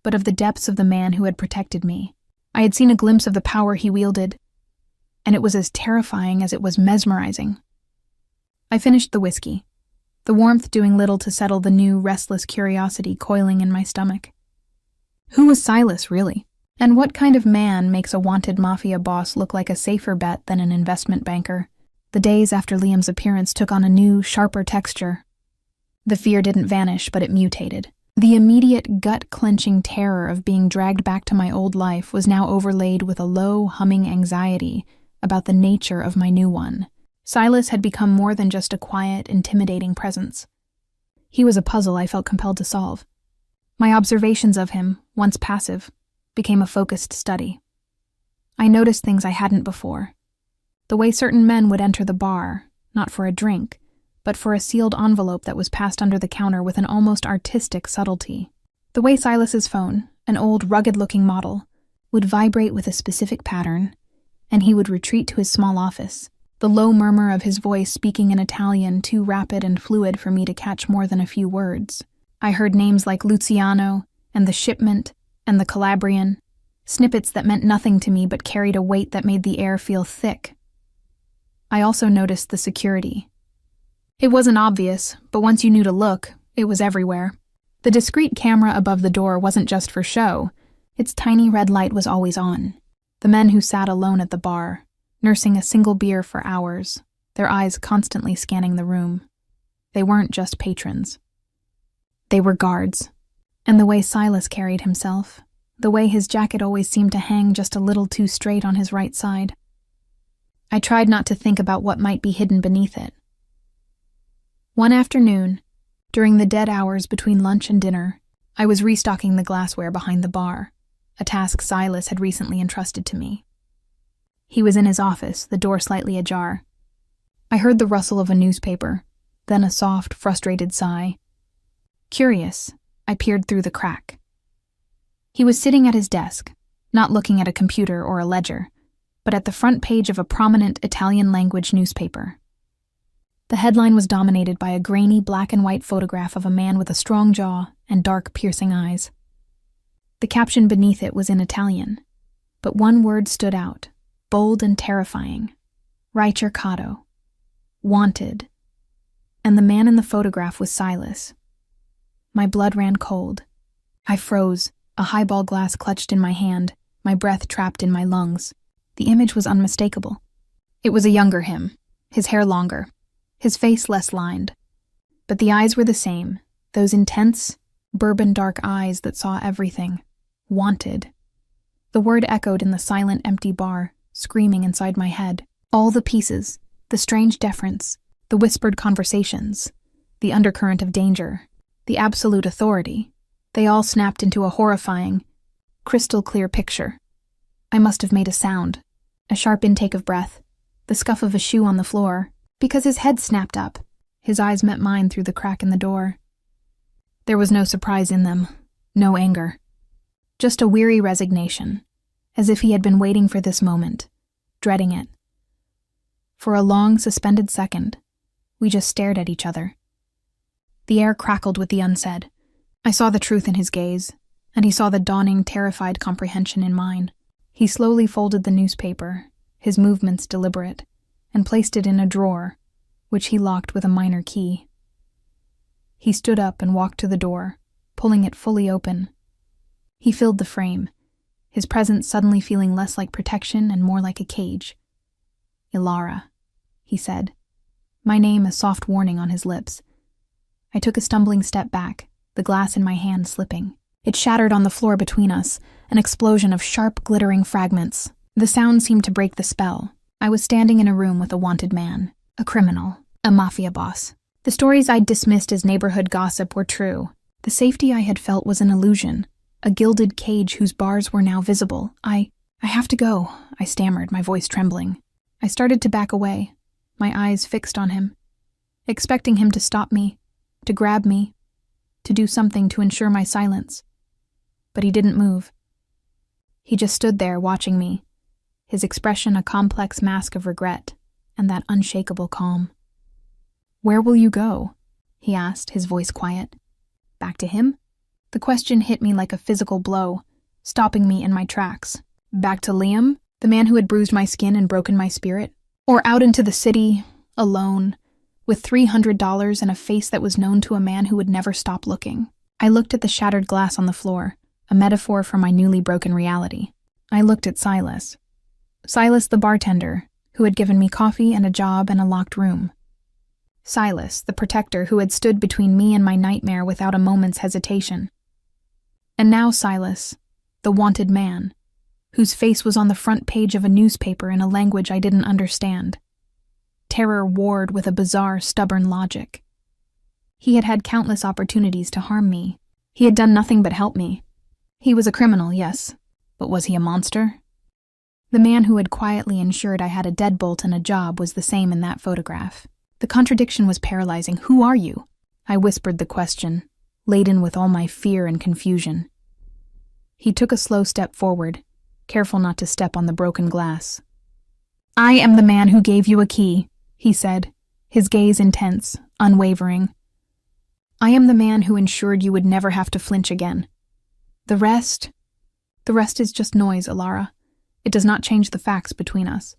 but of the depths of the man who had protected me. I had seen a glimpse of the power he wielded, and it was as terrifying as it was mesmerizing. I finished the whiskey, the warmth doing little to settle the new, restless curiosity coiling in my stomach. Who was Silas, really? And what kind of man makes a wanted mafia boss look like a safer bet than an investment banker? The days after Liam's appearance took on a new, sharper texture. The fear didn't vanish, but it mutated. The immediate gut-clenching terror of being dragged back to my old life was now overlaid with a low, humming anxiety about the nature of my new one. Silas had become more than just a quiet, intimidating presence. He was a puzzle I felt compelled to solve. My observations of him, once passive, became a focused study. I noticed things I hadn't before. The way certain men would enter the bar, not for a drink, but for a sealed envelope that was passed under the counter with an almost artistic subtlety. The way Silas's phone, an old, rugged-looking model, would vibrate with a specific pattern, and he would retreat to his small office, the low murmur of his voice speaking in Italian too rapid and fluid for me to catch more than a few words. I heard names like Luciano, and the Shipment, and the Calabrian, snippets that meant nothing to me but carried a weight that made the air feel thick. I also noticed the security. It wasn't obvious, but once you knew to look, it was everywhere. The discreet camera above the door wasn't just for show. Its tiny red light was always on. The men who sat alone at the bar, nursing a single beer for hours, their eyes constantly scanning the room. They weren't just patrons. They were guards. And the way Silas carried himself, the way his jacket always seemed to hang just a little too straight on his right side. I tried not to think about what might be hidden beneath it. One afternoon, during the dead hours between lunch and dinner, I was restocking the glassware behind the bar, a task Silas had recently entrusted to me. He was in his office, the door slightly ajar. I heard the rustle of a newspaper, then a soft, frustrated sigh. Curious, I peered through the crack. He was sitting at his desk, not looking at a computer or a ledger, but at the front page of a prominent Italian-language newspaper. The headline was dominated by a grainy black-and-white photograph of a man with a strong jaw and dark, piercing eyes. The caption beneath it was in Italian, but one word stood out, bold and terrifying: ricercato, wanted. And the man in the photograph was Silas. My blood ran cold. I froze, a highball glass clutched in my hand, my breath trapped in my lungs. The image was unmistakable. It was a younger him, his hair longer, his face less lined. But the eyes were the same, those intense, bourbon-dark eyes that saw everything. Wanted. The word echoed in the silent, empty bar, screaming inside my head. All the pieces, the strange deference, the whispered conversations, the undercurrent of danger, the absolute authority, they all snapped into a horrifying, crystal-clear picture. I must have made a sound, a sharp intake of breath, the scuff of a shoe on the floor, because his head snapped up. His eyes met mine through the crack in the door. There was no surprise in them, no anger. Just a weary resignation, as if he had been waiting for this moment, dreading it. For a long, suspended second, we just stared at each other. The air crackled with the unsaid. I saw the truth in his gaze, and he saw the dawning, terrified comprehension in mine. He slowly folded the newspaper, his movements deliberate, and placed it in a drawer, which he locked with a minor key. He stood up and walked to the door, pulling it fully open. He filled the frame, his presence suddenly feeling less like protection and more like a cage. "Ilara," he said, my name a soft warning on his lips. I took a stumbling step back, the glass in my hand slipping. It shattered on the floor between us, an explosion of sharp, glittering fragments. The sound seemed to break the spell. I was standing in a room with a wanted man, a criminal, a mafia boss. The stories I'd dismissed as neighborhood gossip were true. The safety I had felt was an illusion, a gilded cage whose bars were now visible. I have to go, I stammered, my voice trembling. I started to back away, my eyes fixed on him, expecting him to stop me, to grab me, to do something to ensure my silence. But he didn't move. He just stood there watching me, his expression a complex mask of regret and that unshakable calm. "Where will you go?" he asked, his voice quiet. "Back to him?" The question hit me like a physical blow, stopping me in my tracks. Back to Liam, the man who had bruised my skin and broken my spirit? Or out into the city, alone, with $300 and a face that was known to a man who would never stop looking? I looked at the shattered glass on the floor, a metaphor for my newly broken reality. I looked at Silas. Silas the bartender, who had given me coffee and a job and a locked room. Silas, the protector who had stood between me and my nightmare without a moment's hesitation. And now Silas, the wanted man, whose face was on the front page of a newspaper in a language I didn't understand. Terror warred with a bizarre, stubborn logic. He had had countless opportunities to harm me. He had done nothing but help me. He was a criminal, yes, but was he a monster? The man who had quietly ensured I had a deadbolt and a job was the same in that photograph. The contradiction was paralyzing. Who are you? I whispered the question, laden with all my fear and confusion. He took a slow step forward, careful not to step on the broken glass. I am the man who gave you a key, he said, his gaze intense, unwavering. I am the man who ensured you would never have to flinch again. The rest is just noise, Alara. It does not change the facts between us.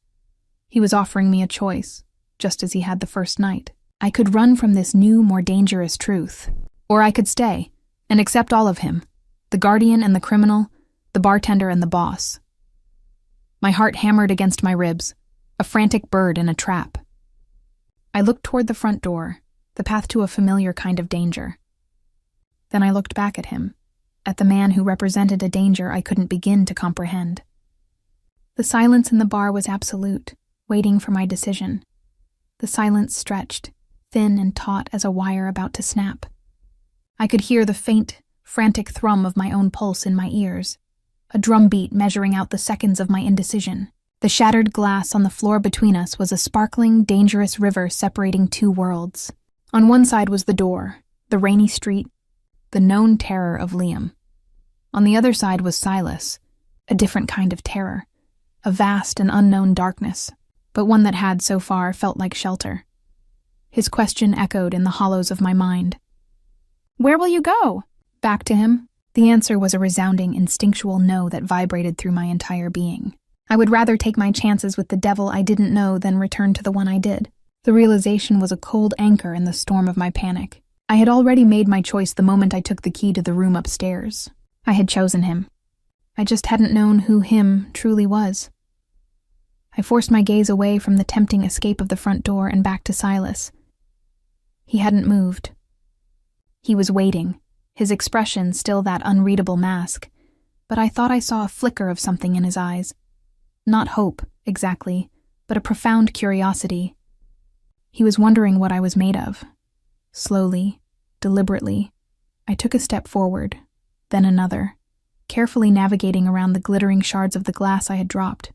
He was offering me a choice, just as he had the first night. I could run from this new, more dangerous truth, or I could stay and accept all of him, the guardian and the criminal, the bartender and the boss. My heart hammered against my ribs, a frantic bird in a trap. I looked toward the front door, the path to a familiar kind of danger. Then I looked back at him, at the man who represented a danger I couldn't begin to comprehend. The silence in the bar was absolute, waiting for my decision. The silence stretched, thin and taut as a wire about to snap. I could hear the faint, frantic thrum of my own pulse in my ears, a drumbeat measuring out the seconds of my indecision. The shattered glass on the floor between us was a sparkling, dangerous river separating two worlds. On one side was the door, the rainy street, the known terror of Liam. On the other side was Silas, a different kind of terror, a vast and unknown darkness, but one that had, so far, felt like shelter. His question echoed in the hollows of my mind. Where will you go? Back to him? The answer was a resounding, instinctual no that vibrated through my entire being. I would rather take my chances with the devil I didn't know than return to the one I did. The realization was a cold anchor in the storm of my panic. I had already made my choice the moment I took the key to the room upstairs. I had chosen him. I just hadn't known who him truly was. I forced my gaze away from the tempting escape of the front door and back to Silas. He hadn't moved. He was waiting, his expression still that unreadable mask, but I thought I saw a flicker of something in his eyes. Not hope, exactly, but a profound curiosity. He was wondering what I was made of. Slowly, deliberately, I took a step forward, then another, carefully navigating around the glittering shards of the glass I had dropped.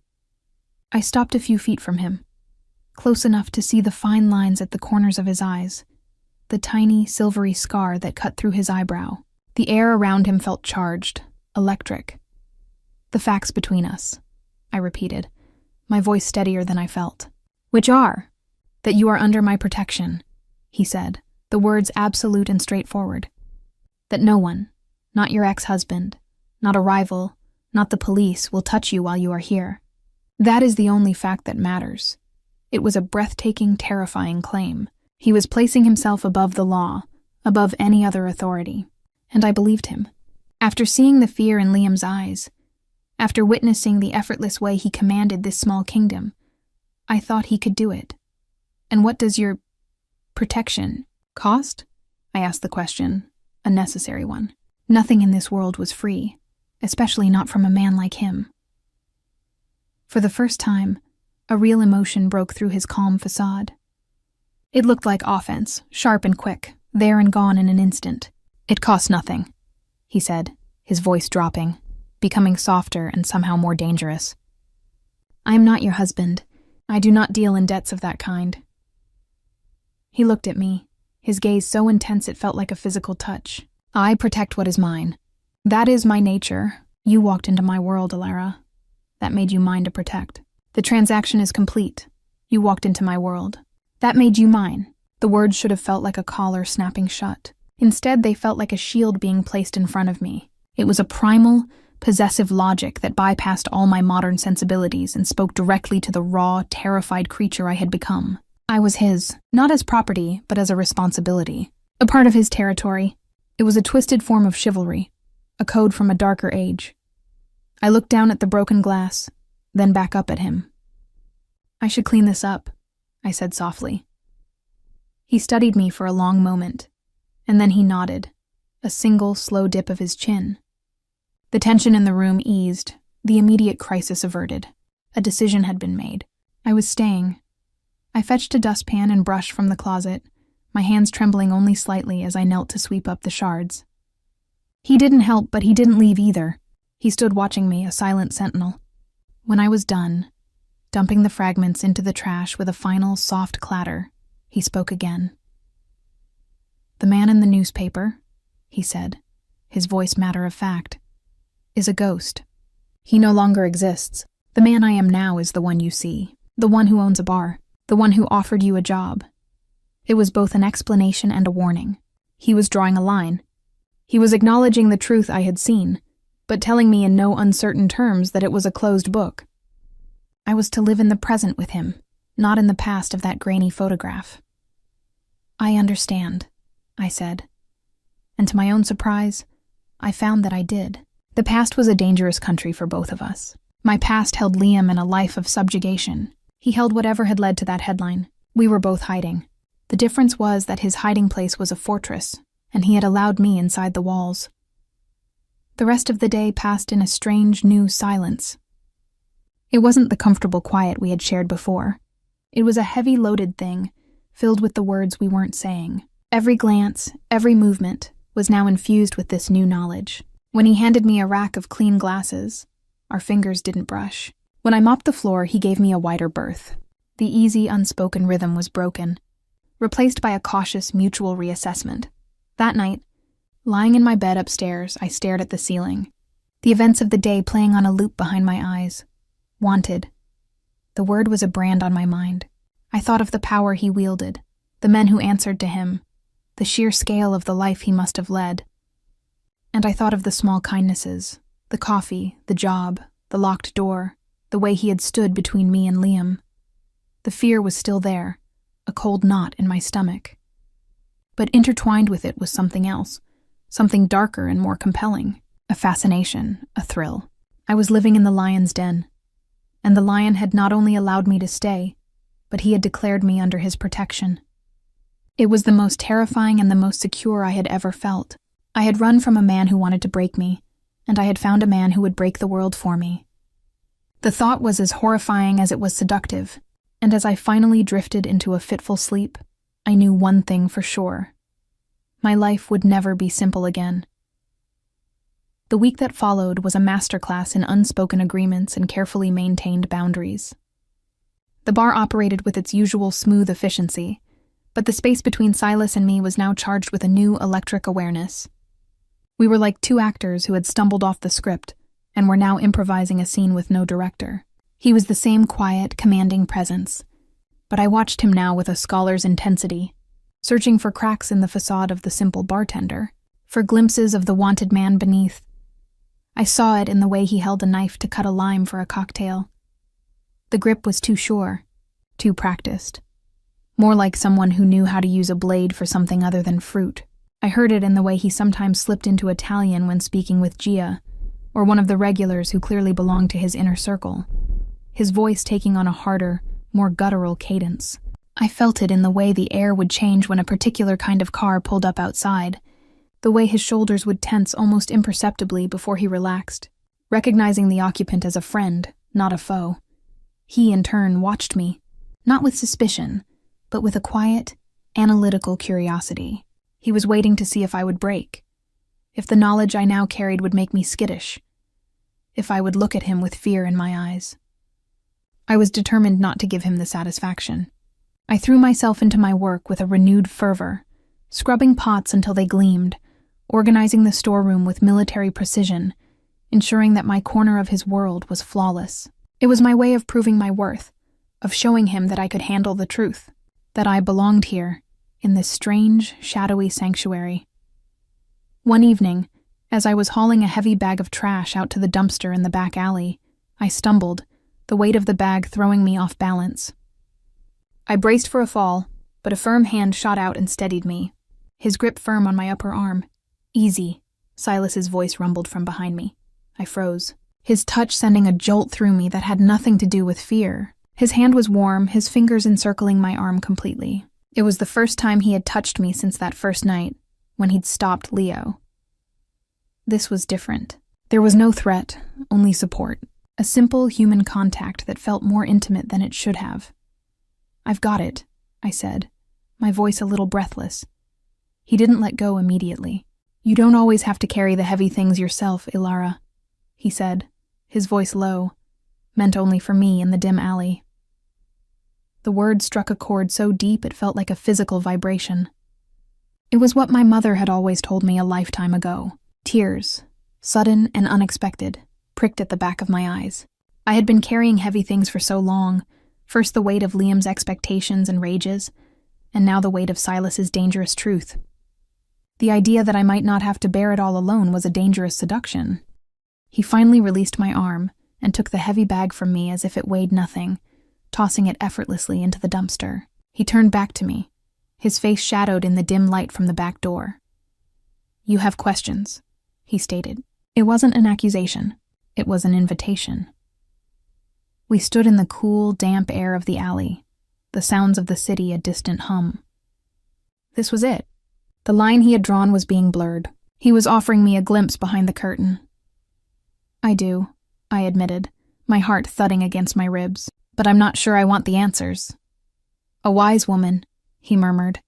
I stopped a few feet from him, close enough to see the fine lines at the corners of his eyes, the tiny, silvery scar that cut through his eyebrow. The air around him felt charged, electric. The facts between us, I repeated, my voice steadier than I felt. Which are, that you are under my protection, he said, the words absolute and straightforward. That no one, not your ex-husband, not a rival, not the police, will touch you while you are here. That is the only fact that matters. It was a breathtaking, terrifying claim. He was placing himself above the law, above any other authority. And I believed him. After seeing the fear in Liam's eyes, after witnessing the effortless way he commanded this small kingdom, I thought he could do it. And what does your protection cost? I asked the question, a necessary one. Nothing in this world was free, especially not from a man like him. For the first time, a real emotion broke through his calm facade. It looked like offense, sharp and quick, there and gone in an instant. It cost nothing, he said, his voice dropping, becoming softer and somehow more dangerous. I am not your husband. I do not deal in debts of that kind. He looked at me, his gaze so intense it felt like a physical touch. I protect what is mine. That is my nature. You walked into my world, Alara. That made you mine to protect. The transaction is complete. You walked into my world. That made you mine. The words should have felt like a collar snapping shut. Instead, they felt like a shield being placed in front of me. It was a primal, possessive logic that bypassed all my modern sensibilities and spoke directly to the raw, terrified creature I had become. I was his, not as property, but as a responsibility. A part of his territory. It was a twisted form of chivalry, a code from a darker age. I looked down at the broken glass, then back up at him. "I should clean this up," I said softly. He studied me for a long moment, and then he nodded, a single slow dip of his chin. The tension in the room eased, the immediate crisis averted. A decision had been made. I was staying. I fetched a dustpan and brush from the closet, my hands trembling only slightly as I knelt to sweep up the shards. He didn't help, but he didn't leave either. He stood watching me, a silent sentinel. When I was done, dumping the fragments into the trash with a final soft clatter, he spoke again. "The man in the newspaper," he said, his voice matter of fact, "is a ghost. He no longer exists. The man I am now is the one you see, the one who owns a bar, the one who offered you a job." It was both an explanation and a warning. He was drawing a line. He was acknowledging the truth I had seen, but telling me in no uncertain terms that it was a closed book. I was to live in the present with him, not in the past of that grainy photograph. "I understand," I said. And to my own surprise, I found that I did. The past was a dangerous country for both of us. My past held Liam in a life of subjugation. He held whatever had led to that headline. We were both hiding. The difference was that his hiding place was a fortress, and he had allowed me inside the walls. The rest of the day passed in a strange, new silence. It wasn't the comfortable quiet we had shared before. It was a heavy, loaded thing, filled with the words we weren't saying. Every glance, every movement, was now infused with this new knowledge. When he handed me a rack of clean glasses, our fingers didn't brush. When I mopped the floor, he gave me a wider berth. The easy, unspoken rhythm was broken, replaced by a cautious, mutual reassessment. That night, lying in my bed upstairs, I stared at the ceiling, the events of the day playing on a loop behind my eyes. Wanted. The word was a brand on my mind. I thought of the power he wielded, the men who answered to him, the sheer scale of the life he must have led. And I thought of the small kindnesses, the coffee, the job, the locked door, the way he had stood between me and Liam. The fear was still there, a cold knot in my stomach. But intertwined with it was something else, something darker and more compelling, a fascination, a thrill. I was living in the lion's den, and the lion had not only allowed me to stay, but he had declared me under his protection. It was the most terrifying and the most secure I had ever felt. I had run from a man who wanted to break me, and I had found a man who would break the world for me. The thought was as horrifying as it was seductive, and as I finally drifted into a fitful sleep, I knew one thing for sure. My life would never be simple again. The week that followed was a masterclass in unspoken agreements and carefully maintained boundaries. The bar operated with its usual smooth efficiency, but the space between Silas and me was now charged with a new electric awareness. We were like two actors who had stumbled off the script and were now improvising a scene with no director. He was the same quiet, commanding presence, but I watched him now with a scholar's intensity, searching for cracks in the facade of the simple bartender, for glimpses of the wanted man beneath. I saw it in the way he held a knife to cut a lime for a cocktail. The grip was too sure, too practiced, more like someone who knew how to use a blade for something other than fruit. I heard it in the way he sometimes slipped into Italian when speaking with Gia, or one of the regulars who clearly belonged to his inner circle, his voice taking on a harder, more guttural cadence. I felt it in the way the air would change when a particular kind of car pulled up outside, the way his shoulders would tense almost imperceptibly before he relaxed, recognizing the occupant as a friend, not a foe. He, in turn, watched me, not with suspicion, but with a quiet, analytical curiosity. He was waiting to see if I would break, if the knowledge I now carried would make me skittish, if I would look at him with fear in my eyes. I was determined not to give him the satisfaction. I threw myself into my work with a renewed fervor, scrubbing pots until they gleamed, organizing the storeroom with military precision, ensuring that my corner of his world was flawless. It was my way of proving my worth, of showing him that I could handle the truth, that I belonged here, in this strange, shadowy sanctuary. One evening, as I was hauling a heavy bag of trash out to the dumpster in the back alley, I stumbled, the weight of the bag throwing me off balance. I braced for a fall, but a firm hand shot out and steadied me, his grip firm on my upper arm. Easy, Silas's voice rumbled from behind me. I froze, his touch sending a jolt through me that had nothing to do with fear. His hand was warm, his fingers encircling my arm completely. It was the first time he had touched me since that first night, when he'd stopped Leo. This was different. There was no threat, only support. A simple human contact that felt more intimate than it should have. "I've got it," I said, my voice a little breathless. He didn't let go immediately. "You don't always have to carry the heavy things yourself, Ilara," he said, his voice low, meant only for me in the dim alley. The word struck a chord so deep it felt like a physical vibration. It was what my mother had always told me a lifetime ago. Tears, sudden and unexpected, pricked at the back of my eyes. I had been carrying heavy things for so long, first the weight of Liam's expectations and rages, and now the weight of Silas's dangerous truth. The idea that I might not have to bear it all alone was a dangerous seduction. He finally released my arm and took the heavy bag from me as if it weighed nothing, tossing it effortlessly into the dumpster. He turned back to me, his face shadowed in the dim light from the back door. "You have questions," he stated. It wasn't an accusation. It was an invitation. We stood in the cool, damp air of the alley, the sounds of the city a distant hum. This was it. The line he had drawn was being blurred. He was offering me a glimpse behind the curtain. "I do," I admitted, my heart thudding against my ribs. "But I'm not sure I want the answers." "A wise woman," he murmured,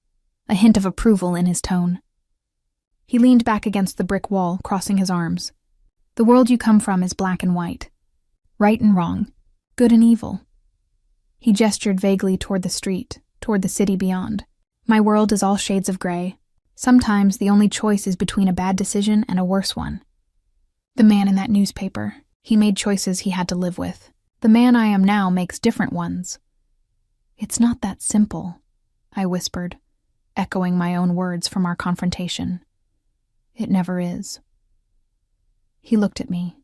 a hint of approval in his tone. He leaned back against the brick wall, crossing his arms. "The world you come from is black and white. Right and wrong. Good and evil." He gestured vaguely toward the street, toward the city beyond. "My world is all shades of gray. Sometimes the only choice is between a bad decision and a worse one. The man in that newspaper, he made choices he had to live with. The man I am now makes different ones." "It's not that simple," I whispered, echoing my own words from our confrontation. "It never is." He looked at me,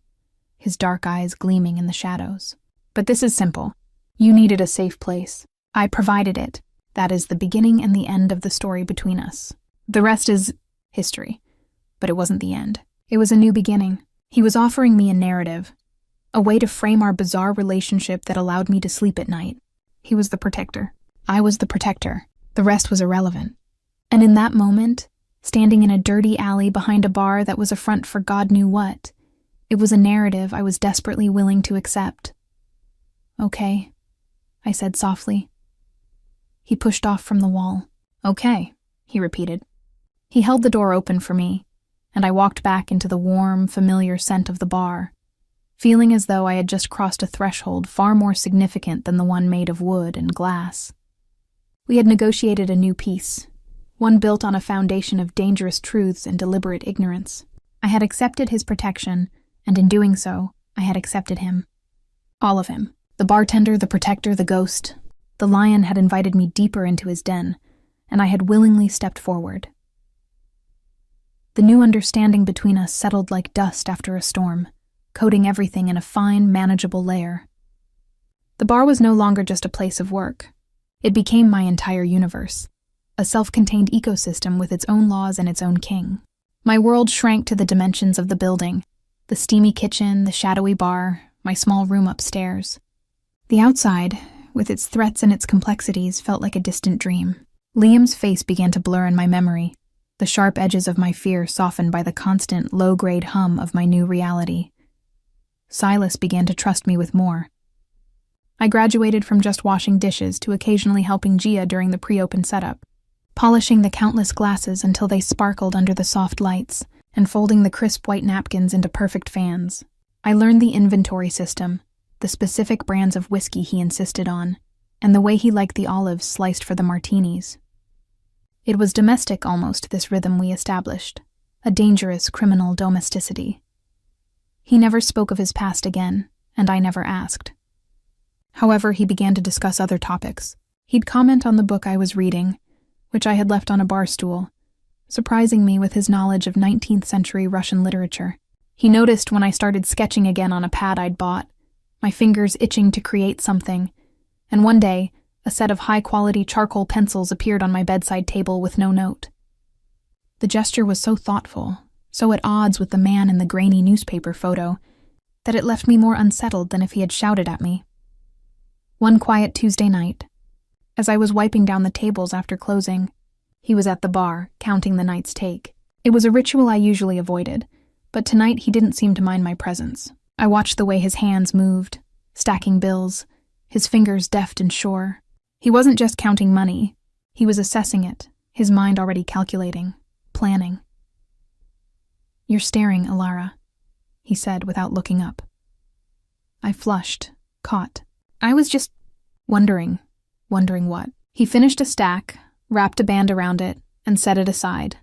his dark eyes gleaming in the shadows. "But this is simple. You needed a safe place. I provided it. That is the beginning and the end of the story between us. The rest is history." But it wasn't the end. It was a new beginning. He was offering me a narrative, a way to frame our bizarre relationship that allowed me to sleep at night. He was the protector. I was the protector. The rest was irrelevant. And in that moment, standing in a dirty alley behind a bar that was a front for God knew what, it was a narrative I was desperately willing to accept. "Okay," I said softly. He pushed off from the wall. "Okay," he repeated. He held the door open for me, and I walked back into the warm, familiar scent of the bar, feeling as though I had just crossed a threshold far more significant than the one made of wood and glass. We had negotiated a new peace, one built on a foundation of dangerous truths and deliberate ignorance. I had accepted his protection, and in doing so, I had accepted him. All of him. The bartender, the protector, the ghost. The lion had invited me deeper into his den, and I had willingly stepped forward. The new understanding between us settled like dust after a storm, coating everything in a fine, manageable layer. The bar was no longer just a place of work. It became my entire universe, a self-contained ecosystem with its own laws and its own king. My world shrank to the dimensions of the building, the steamy kitchen, the shadowy bar, my small room upstairs. The outside, with its threats and its complexities, felt like a distant dream. Liam's face began to blur in my memory, the sharp edges of my fear softened by the constant, low-grade hum of my new reality. Silas began to trust me with more. I graduated from just washing dishes to occasionally helping Gia during the pre-open setup, polishing the countless glasses until they sparkled under the soft lights, and folding the crisp white napkins into perfect fans. I learned the inventory system, the specific brands of whiskey he insisted on, and the way he liked the olives sliced for the martinis. It was domestic almost, this rhythm we established, a dangerous criminal domesticity. He never spoke of his past again, and I never asked. However, he began to discuss other topics. He'd comment on the book I was reading, which I had left on a bar stool, surprising me with his knowledge of 19th century Russian literature. He noticed when I started sketching again on a pad I'd bought, my fingers itching to create something, and one day, a set of high-quality charcoal pencils appeared on my bedside table with no note. The gesture was so thoughtful, so at odds with the man in the grainy newspaper photo, that it left me more unsettled than if he had shouted at me. One quiet Tuesday night, as I was wiping down the tables after closing, he was at the bar, counting the night's take. It was a ritual I usually avoided, but tonight he didn't seem to mind my presence. I watched the way his hands moved, stacking bills, his fingers deft and sure. He wasn't just counting money, he was assessing it, his mind already calculating, planning. "You're staring, Alara," he said without looking up. I flushed, caught. I was just wondering what. He finished a stack, wrapped a band around it, and set it aside.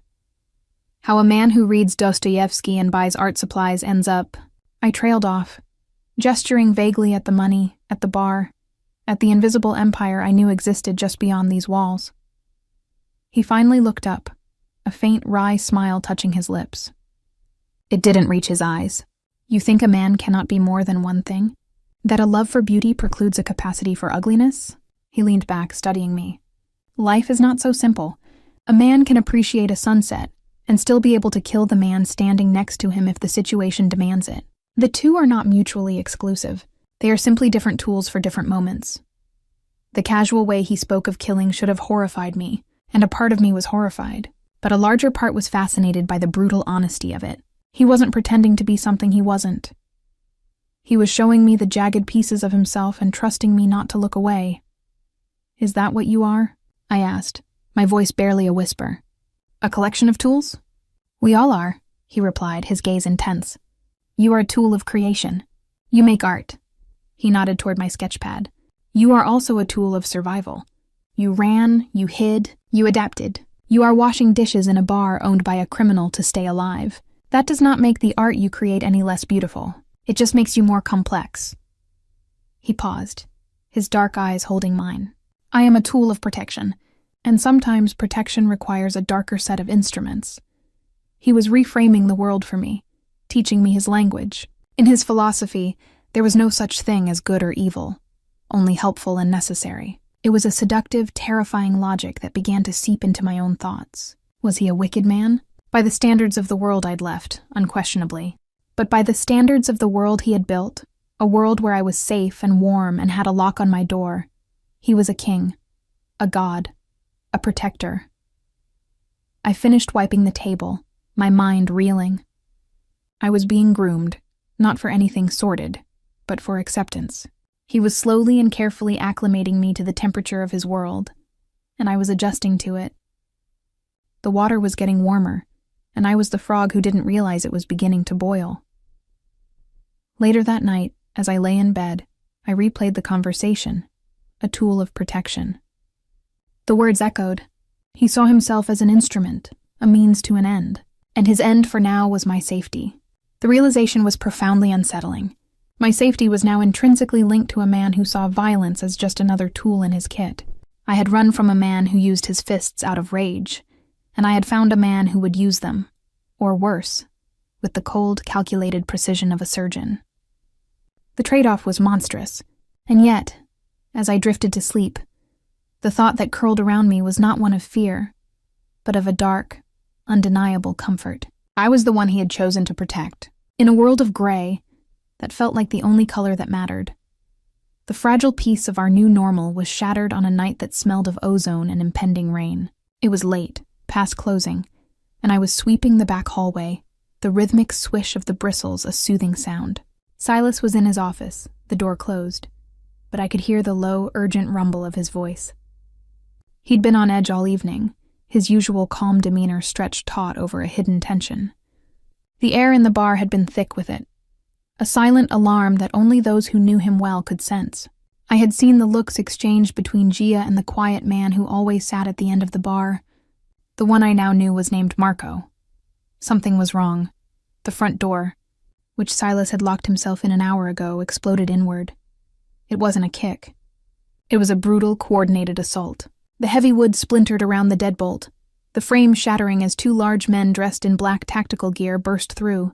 How a man who reads Dostoevsky and buys art supplies ends up. I trailed off, gesturing vaguely at the money, at the bar, at the invisible empire I knew existed just beyond these walls. He finally looked up, a faint wry smile touching his lips. It didn't reach his eyes. "You think a man cannot be more than one thing? That a love for beauty precludes a capacity for ugliness?" He leaned back, studying me. "Life is not so simple. A man can appreciate a sunset and still be able to kill the man standing next to him if the situation demands it. The two are not mutually exclusive. They are simply different tools for different moments." The casual way he spoke of killing should have horrified me, and a part of me was horrified, but a larger part was fascinated by the brutal honesty of it. He wasn't pretending to be something he wasn't. He was showing me the jagged pieces of himself and trusting me not to look away. "Is that what you are?" I asked, my voice barely a whisper. "A collection of tools?" "We all are," he replied, his gaze intense. "You are a tool of creation. You make art." He nodded toward my sketchpad. "You are also a tool of survival. You ran, you hid, you adapted. You are washing dishes in a bar owned by a criminal to stay alive. That does not make the art you create any less beautiful. It just makes you more complex." He paused, his dark eyes holding mine. "I am a tool of protection, and sometimes protection requires a darker set of instruments." He was reframing the world for me, teaching me his language. In his philosophy, there was no such thing as good or evil, only helpful and necessary. It was a seductive, terrifying logic that began to seep into my own thoughts. Was he a wicked man? By the standards of the world I'd left, unquestionably. But by the standards of the world he had built, a world where I was safe and warm and had a lock on my door, he was a king, a god, a protector. I finished wiping the table, my mind reeling. I was being groomed, not for anything sordid, but for acceptance. He was slowly and carefully acclimating me to the temperature of his world, and I was adjusting to it. The water was getting warmer, and I was the frog who didn't realize it was beginning to boil. Later that night, as I lay in bed, I replayed the conversation, a tool of protection. The words echoed. He saw himself as an instrument, a means to an end, and his end for now was my safety. The realization was profoundly unsettling. My safety was now intrinsically linked to a man who saw violence as just another tool in his kit. I had run from a man who used his fists out of rage, and I had found a man who would use them, or worse, with the cold, calculated precision of a surgeon. The trade-off was monstrous, and yet, as I drifted to sleep, the thought that curled around me was not one of fear, but of a dark, undeniable comfort. I was the one he had chosen to protect, in a world of gray that felt like the only color that mattered. The fragile piece of our new normal was shattered on a night that smelled of ozone and impending rain. It was late, past closing, and I was sweeping the back hallway, the rhythmic swish of the bristles a soothing sound. Silas was in his office, the door closed, but I could hear the low, urgent rumble of his voice. He'd been on edge all evening, his usual calm demeanor stretched taut over a hidden tension. The air in the bar had been thick with it, a silent alarm that only those who knew him well could sense. I had seen the looks exchanged between Gia and the quiet man who always sat at the end of the bar. The one I now knew was named Marco. Something was wrong. The front door, which Silas had locked himself in an hour ago, exploded inward. It wasn't a kick. It was a brutal, coordinated assault. The heavy wood splintered around the deadbolt, the frame shattering as two large men dressed in black tactical gear burst through,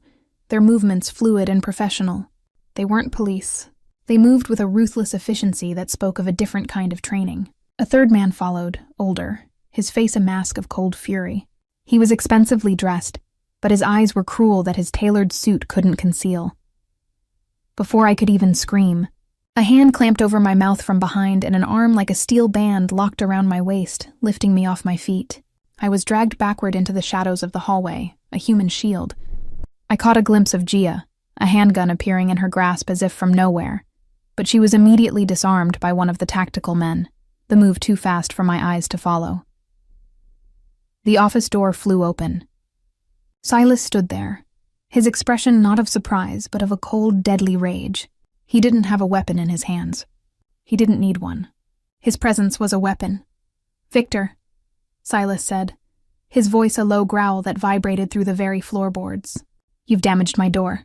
their movements fluid and professional. They weren't police. They moved with a ruthless efficiency that spoke of a different kind of training. A third man followed, older, his face a mask of cold fury. He was expensively dressed, but his eyes were cruel that his tailored suit couldn't conceal. Before I could even scream, a hand clamped over my mouth from behind and an arm like a steel band locked around my waist, lifting me off my feet. I was dragged backward into the shadows of the hallway, a human shield. I caught a glimpse of Gia, a handgun appearing in her grasp as if from nowhere, but she was immediately disarmed by one of the tactical men, the move too fast for my eyes to follow. The office door flew open. Silas stood there, his expression not of surprise but of a cold, deadly rage. He didn't have a weapon in his hands. He didn't need one. His presence was a weapon. "Victor," Silas said, his voice a low growl that vibrated through the very floorboards. "You've damaged my door."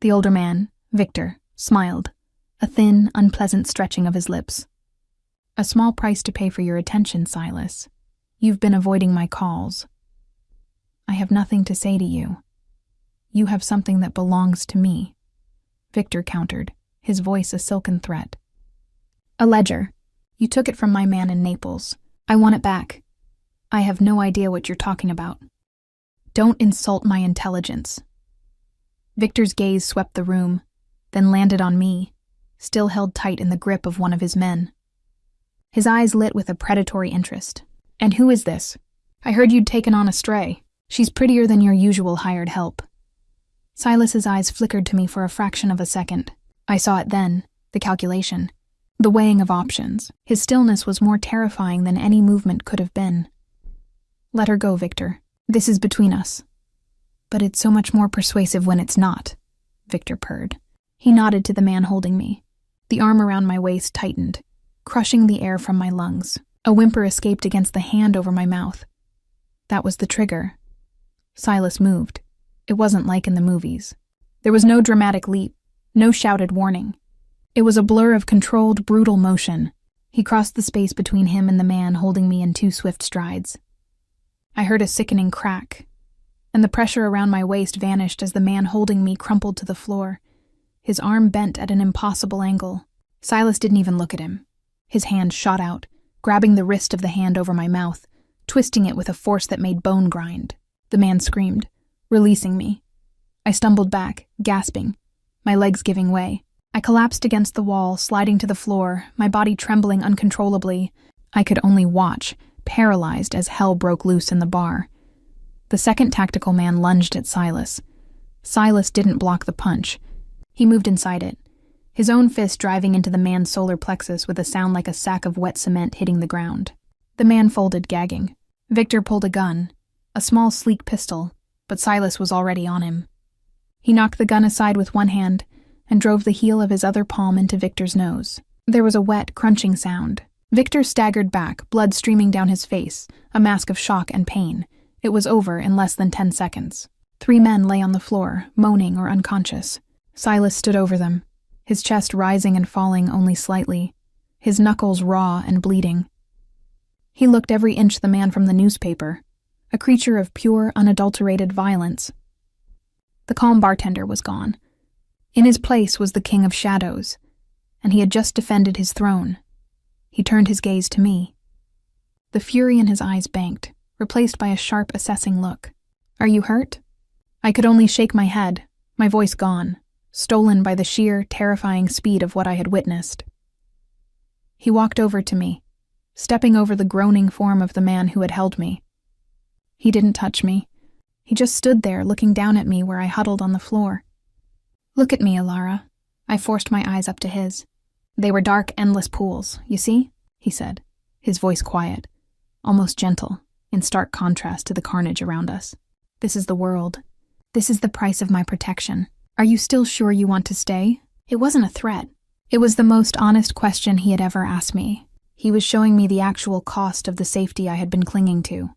The older man, Victor, smiled, a thin, unpleasant stretching of his lips. "A small price to pay for your attention, Silas. You've been avoiding my calls. I have nothing to say to you. You have something that belongs to me," Victor countered, his voice a silken threat. "A ledger. You took it from my man in Naples. I want it back. I have no idea what you're talking about. Don't insult my intelligence." Victor's gaze swept the room, then landed on me, still held tight in the grip of one of his men. His eyes lit with a predatory interest. "And who is this? I heard you'd taken on a stray. She's prettier than your usual hired help." Silas's eyes flickered to me for a fraction of a second. I saw it then, the calculation, the weighing of options. His stillness was more terrifying than any movement could have been. "Let her go, Victor. This is between us." "But it's so much more persuasive when it's not," Victor purred. He nodded to the man holding me. The arm around my waist tightened, crushing the air from my lungs. A whimper escaped against the hand over my mouth. That was the trigger. Silas moved. It wasn't like in the movies. There was no dramatic leap, no shouted warning. It was a blur of controlled, brutal motion. He crossed the space between him and the man holding me in 2 swift strides. I heard a sickening crack, and the pressure around my waist vanished as the man holding me crumpled to the floor, his arm bent at an impossible angle. Silas didn't even look at him. His hand shot out, grabbing the wrist of the hand over my mouth, twisting it with a force that made bone grind. The man screamed, releasing me. I stumbled back, gasping, my legs giving way. I collapsed against the wall, sliding to the floor, my body trembling uncontrollably. I could only watch, paralyzed as hell broke loose in the bar. The second tactical man lunged at Silas. Silas didn't block the punch. He moved inside it, his own fist driving into the man's solar plexus with a sound like a sack of wet cement hitting the ground. The man folded, gagging. Victor pulled a gun, a small, sleek pistol, but Silas was already on him. He knocked the gun aside with one hand and drove the heel of his other palm into Victor's nose. There was a wet, crunching sound. Victor staggered back, blood streaming down his face, a mask of shock and pain. It was over in less than 10 seconds. 3 men lay on the floor, moaning or unconscious. Silas stood over them, his chest rising and falling only slightly, his knuckles raw and bleeding. He looked every inch the man from the newspaper, a creature of pure, unadulterated violence. The calm bartender was gone. In his place was the King of Shadows, and he had just defended his throne. He turned his gaze to me. The fury in his eyes banked, replaced by a sharp, assessing look. "Are you hurt?" I could only shake my head, my voice gone, stolen by the sheer, terrifying speed of what I had witnessed. He walked over to me, stepping over the groaning form of the man who had held me. He didn't touch me. He just stood there, looking down at me where I huddled on the floor. "Look at me, Alara." I forced my eyes up to his. "They were dark, endless pools, you see?" he said, his voice quiet, almost gentle, in stark contrast to the carnage around us. "This is the world. This is the price of my protection. Are you still sure you want to stay?" It wasn't a threat. It was the most honest question he had ever asked me. He was showing me the actual cost of the safety I had been clinging to.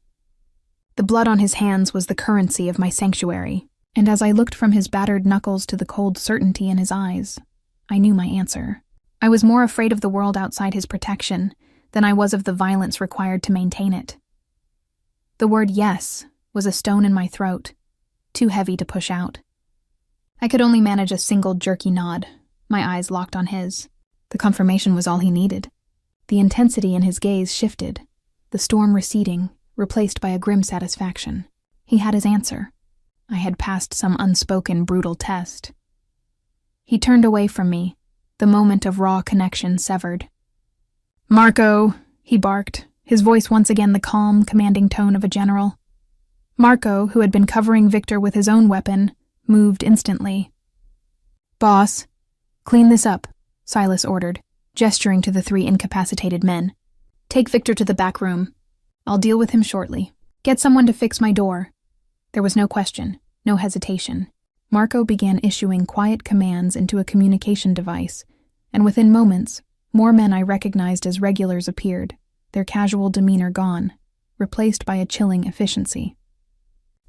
The blood on his hands was the currency of my sanctuary, and as I looked from his battered knuckles to the cold certainty in his eyes, I knew my answer. I was more afraid of the world outside his protection than I was of the violence required to maintain it. The word yes was a stone in my throat, too heavy to push out. I could only manage a single jerky nod, my eyes locked on his. The confirmation was all he needed. The intensity in his gaze shifted, the storm receding, replaced by a grim satisfaction. He had his answer. I had passed some unspoken brutal test. He turned away from me, the moment of raw connection severed. "Marco," he barked, his voice once again the calm, commanding tone of a general. Marco, who had been covering Victor with his own weapon, moved instantly. "Boss, clean this up," Silas ordered, gesturing to the 3 incapacitated men. "Take Victor to the back room. I'll deal with him shortly. Get someone to fix my door." There was no question, no hesitation. Marco began issuing quiet commands into a communication device, and within moments, more men I recognized as regulars appeared, their casual demeanor gone, replaced by a chilling efficiency.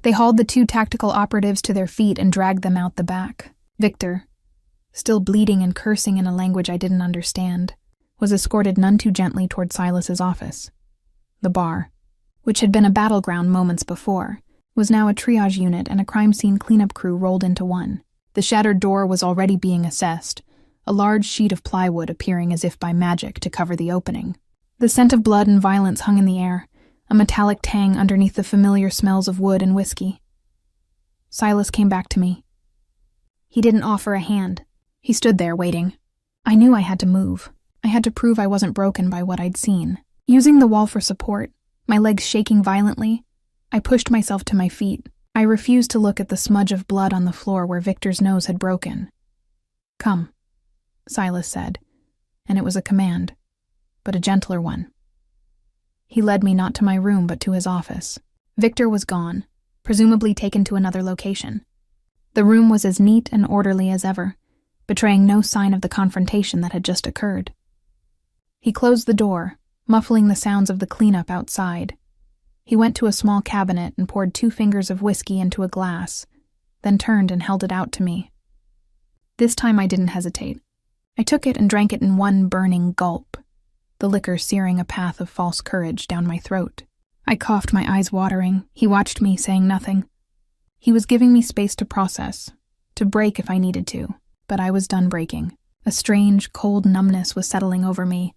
They hauled the 2 tactical operatives to their feet and dragged them out the back. Victor, still bleeding and cursing in a language I didn't understand, was escorted none too gently toward Silas's office. The bar, which had been a battleground moments before, was now a triage unit, and a crime scene cleanup crew rolled into one. The shattered door was already being assessed, a large sheet of plywood appearing as if by magic to cover the opening. The scent of blood and violence hung in the air, a metallic tang underneath the familiar smells of wood and whiskey. Silas came back to me. He didn't offer a hand. He stood there waiting. I knew I had to move. I had to prove I wasn't broken by what I'd seen. Using the wall for support, my legs shaking violently, I pushed myself to my feet. I refused to look at the smudge of blood on the floor where Victor's nose had broken. "Come," Silas said, and it was a command, but a gentler one. He led me not to my room but to his office. Victor was gone, presumably taken to another location. The room was as neat and orderly as ever, betraying no sign of the confrontation that had just occurred. He closed the door, muffling the sounds of the cleanup outside. He went to a small cabinet and poured 2 fingers of whiskey into a glass, then turned and held it out to me. This time I didn't hesitate. I took it and drank it in one burning gulp, the liquor searing a path of false courage down my throat. I coughed, my eyes watering. He watched me, saying nothing. He was giving me space to process, to break if I needed to, but I was done breaking. A strange, cold numbness was settling over me,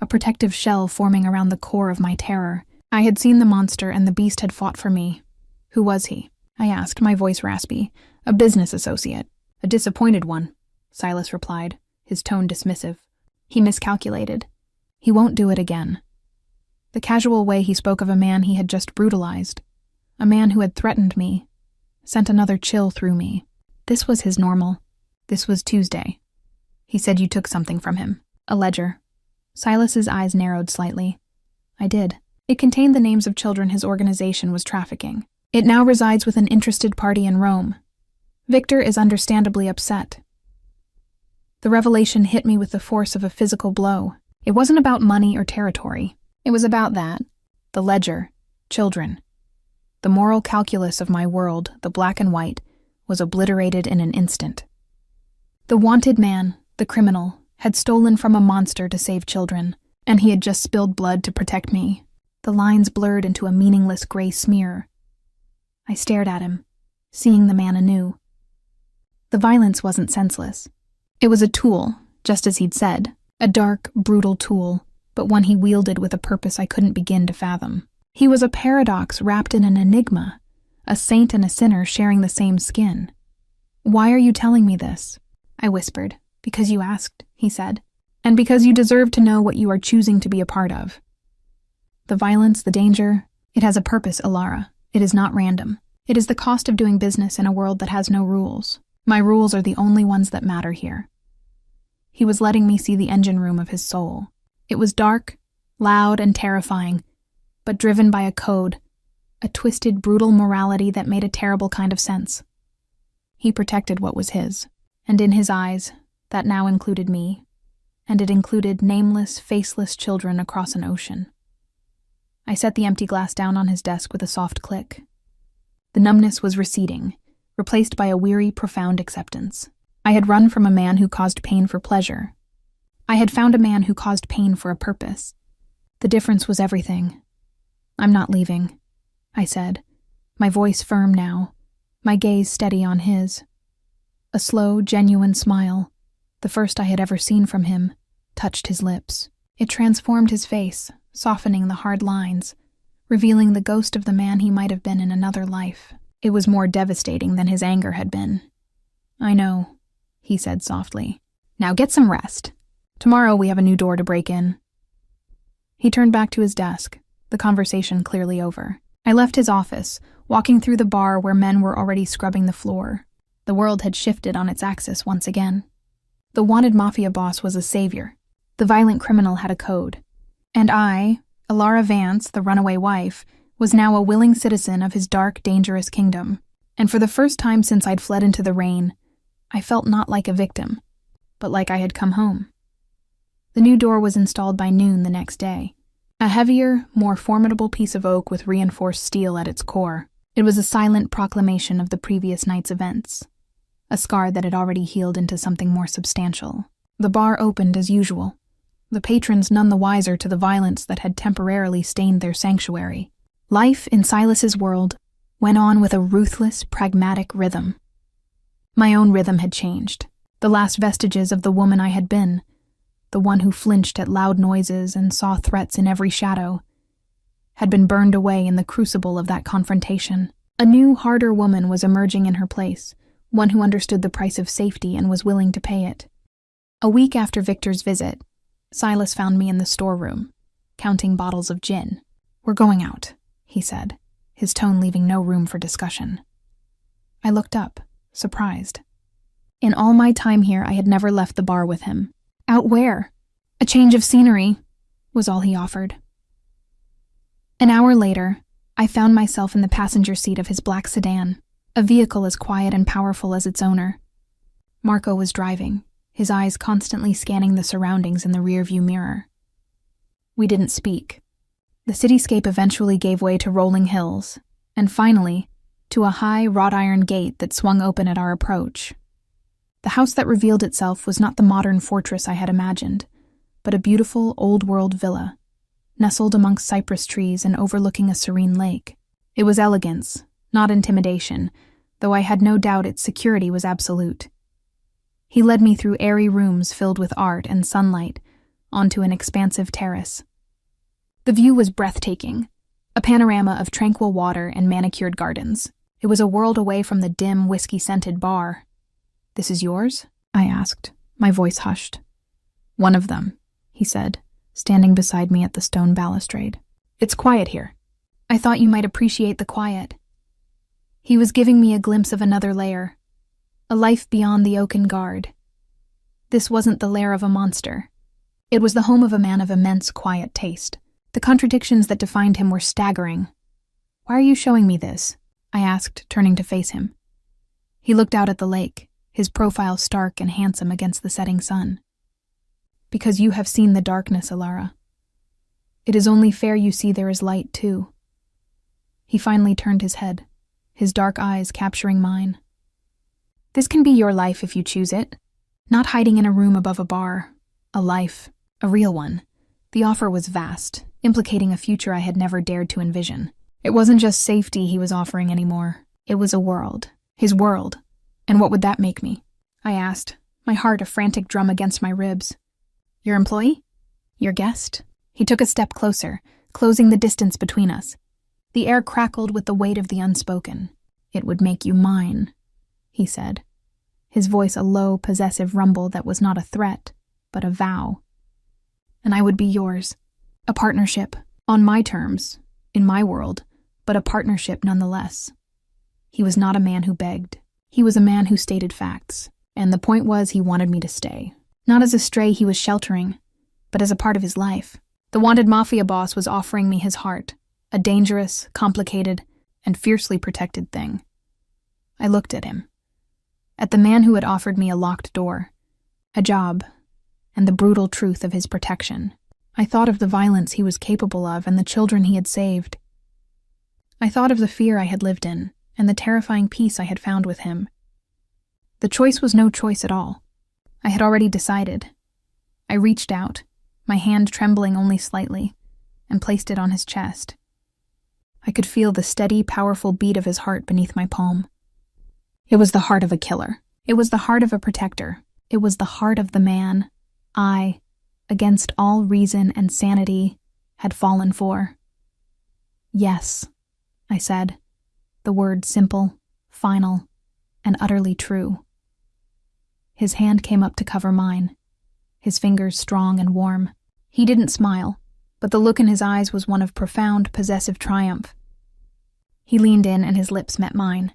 a protective shell forming around the core of my terror. I had seen the monster, and the beast had fought for me. Who was he? I asked, my voice raspy. "A business associate." "A disappointed one," Silas replied, his tone dismissive. "He miscalculated. He won't do it again." The casual way he spoke of a man he had just brutalized, a man who had threatened me, sent another chill through me. This was his normal. This was Tuesday. "He said you took something from him." "A ledger." Silas's eyes narrowed slightly. "I did. It contained the names of children his organization was trafficking. It now resides with an interested party in Rome. Victor is understandably upset." The revelation hit me with the force of a physical blow. It wasn't about money or territory. It was about that. The ledger, children. The moral calculus of my world, the black and white, was obliterated in an instant. The wanted man, the criminal, had stolen from a monster to save children, and he had just spilled blood to protect me. The lines blurred into a meaningless gray smear. I stared at him, seeing the man anew. The violence wasn't senseless. It was a tool, just as he'd said, a dark, brutal tool, but one he wielded with a purpose I couldn't begin to fathom. He was a paradox wrapped in an enigma, a saint and a sinner sharing the same skin. "Why are you telling me this?" I whispered. "Because you asked," he said, "and because you deserve to know what you are choosing to be a part of. The violence, the danger, it has a purpose, Alara. It is not random. It is the cost of doing business in a world that has no rules. My rules are the only ones that matter here." He was letting me see the engine room of his soul. It was dark, loud, and terrifying, but driven by a code, a twisted, brutal morality that made a terrible kind of sense. He protected what was his, and in his eyes, that now included me, and it included nameless, faceless children across an ocean. I set the empty glass down on his desk with a soft click. The numbness was receding, replaced by a weary, profound acceptance. I had run from a man who caused pain for pleasure. I had found a man who caused pain for a purpose. The difference was everything. "I'm not leaving," I said, my voice firm now, my gaze steady on his. A slow, genuine smile, the first I had ever seen from him, touched his lips. It transformed his face, softening the hard lines, revealing the ghost of the man he might have been in another life. It was more devastating than his anger had been. "I know," he said softly. "Now get some rest. Tomorrow we have a new door to break in." He turned back to his desk, the conversation clearly over. I left his office, walking through the bar where men were already scrubbing the floor. The world had shifted on its axis once again. The wanted Mafia boss was a savior. The violent criminal had a code. And I, Alara Vance, the runaway wife, was now a willing citizen of his dark, dangerous kingdom. And for the first time since I'd fled into the rain, I felt not like a victim, but like I had come home. The new door was installed by noon the next day. A heavier, more formidable piece of oak with reinforced steel at its core. It was a silent proclamation of the previous night's events. A scar that had already healed into something more substantial. The bar opened as usual, the patrons none the wiser to the violence that had temporarily stained their sanctuary. Life in Silas's world went on with a ruthless, pragmatic rhythm. My own rhythm had changed. The last vestiges of the woman I had been, the one who flinched at loud noises and saw threats in every shadow, had been burned away in the crucible of that confrontation. A new, harder woman was emerging in her place, one who understood the price of safety and was willing to pay it. A week after Victor's visit, Silas found me in the storeroom, counting bottles of gin. "We're going out," he said, his tone leaving no room for discussion. I looked up, surprised. In all my time here, I had never left the bar with him. "Out where?" "A change of scenery," was all he offered. An hour later, I found myself in the passenger seat of his black sedan, a vehicle as quiet and powerful as its owner. Marco was driving, his eyes constantly scanning the surroundings in the rearview mirror. We didn't speak. The cityscape eventually gave way to rolling hills, and finally, to a high wrought iron gate that swung open at our approach. The house that revealed itself was not the modern fortress I had imagined, but a beautiful old-world villa, nestled amongst cypress trees and overlooking a serene lake. It was elegance, not intimidation, though I had no doubt its security was absolute. He led me through airy rooms filled with art and sunlight, onto an expansive terrace. The view was breathtaking, a panorama of tranquil water and manicured gardens. It was a world away from the dim, whiskey-scented bar. "This is yours?" I asked, my voice hushed. "One of them," he said, standing beside me at the stone balustrade. "It's quiet here. I thought you might appreciate the quiet." He was giving me a glimpse of another layer, a life beyond the oaken guard. This wasn't the lair of a monster. It was the home of a man of immense quiet taste. The contradictions that defined him were staggering. "Why are you showing me this?" I asked, turning to face him. He looked out at the lake, his profile stark and handsome against the setting sun. "Because you have seen the darkness, Alara. It is only fair you see there is light, too." He finally turned his head, his dark eyes capturing mine. "This can be your life if you choose it. Not hiding in a room above a bar. A life. A real one." The offer was vast, implicating a future I had never dared to envision. It wasn't just safety he was offering anymore. It was a world. His world. And what would that make me? I asked, my heart a frantic drum against my ribs. "Your employee? Your guest?" He took a step closer, closing the distance between us. The air crackled with the weight of the unspoken. "It would make you mine," he said, his voice a low, possessive rumble that was not a threat, but a vow. "And I would be yours. A partnership, on my terms, in my world, but a partnership nonetheless." He was not a man who begged. He was a man who stated facts, and the point was he wanted me to stay. Not as a stray he was sheltering, but as a part of his life. The wanted Mafia boss was offering me his heart, a dangerous, complicated, and fiercely protected thing. I looked at him. At the man who had offered me a locked door, a job, and the brutal truth of his protection. I thought of the violence he was capable of and the children he had saved. I thought of the fear I had lived in, and the terrifying peace I had found with him. The choice was no choice at all. I had already decided. I reached out, my hand trembling only slightly, and placed it on his chest. I could feel the steady, powerful beat of his heart beneath my palm. It was the heart of a killer. It was the heart of a protector. It was the heart of the man I, against all reason and sanity, had fallen for. "Yes," I said, The word simple, final, and utterly true. His hand came up to cover mine, his fingers strong and warm. He didn't smile, but the look in his eyes was one of profound, possessive triumph. He leaned in and his lips met mine.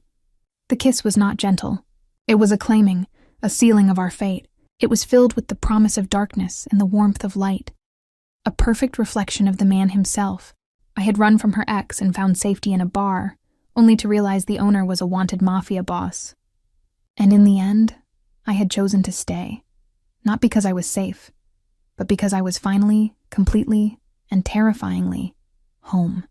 The kiss was not gentle. It was a claiming, a sealing of our fate. It was filled with the promise of darkness and the warmth of light. A perfect reflection of the man himself. I had run from her ex and found safety in a bar, only to realize the owner was a wanted Mafia boss. And in the end, I had chosen to stay. Not because I was safe, but because I was finally, completely, and terrifyingly home.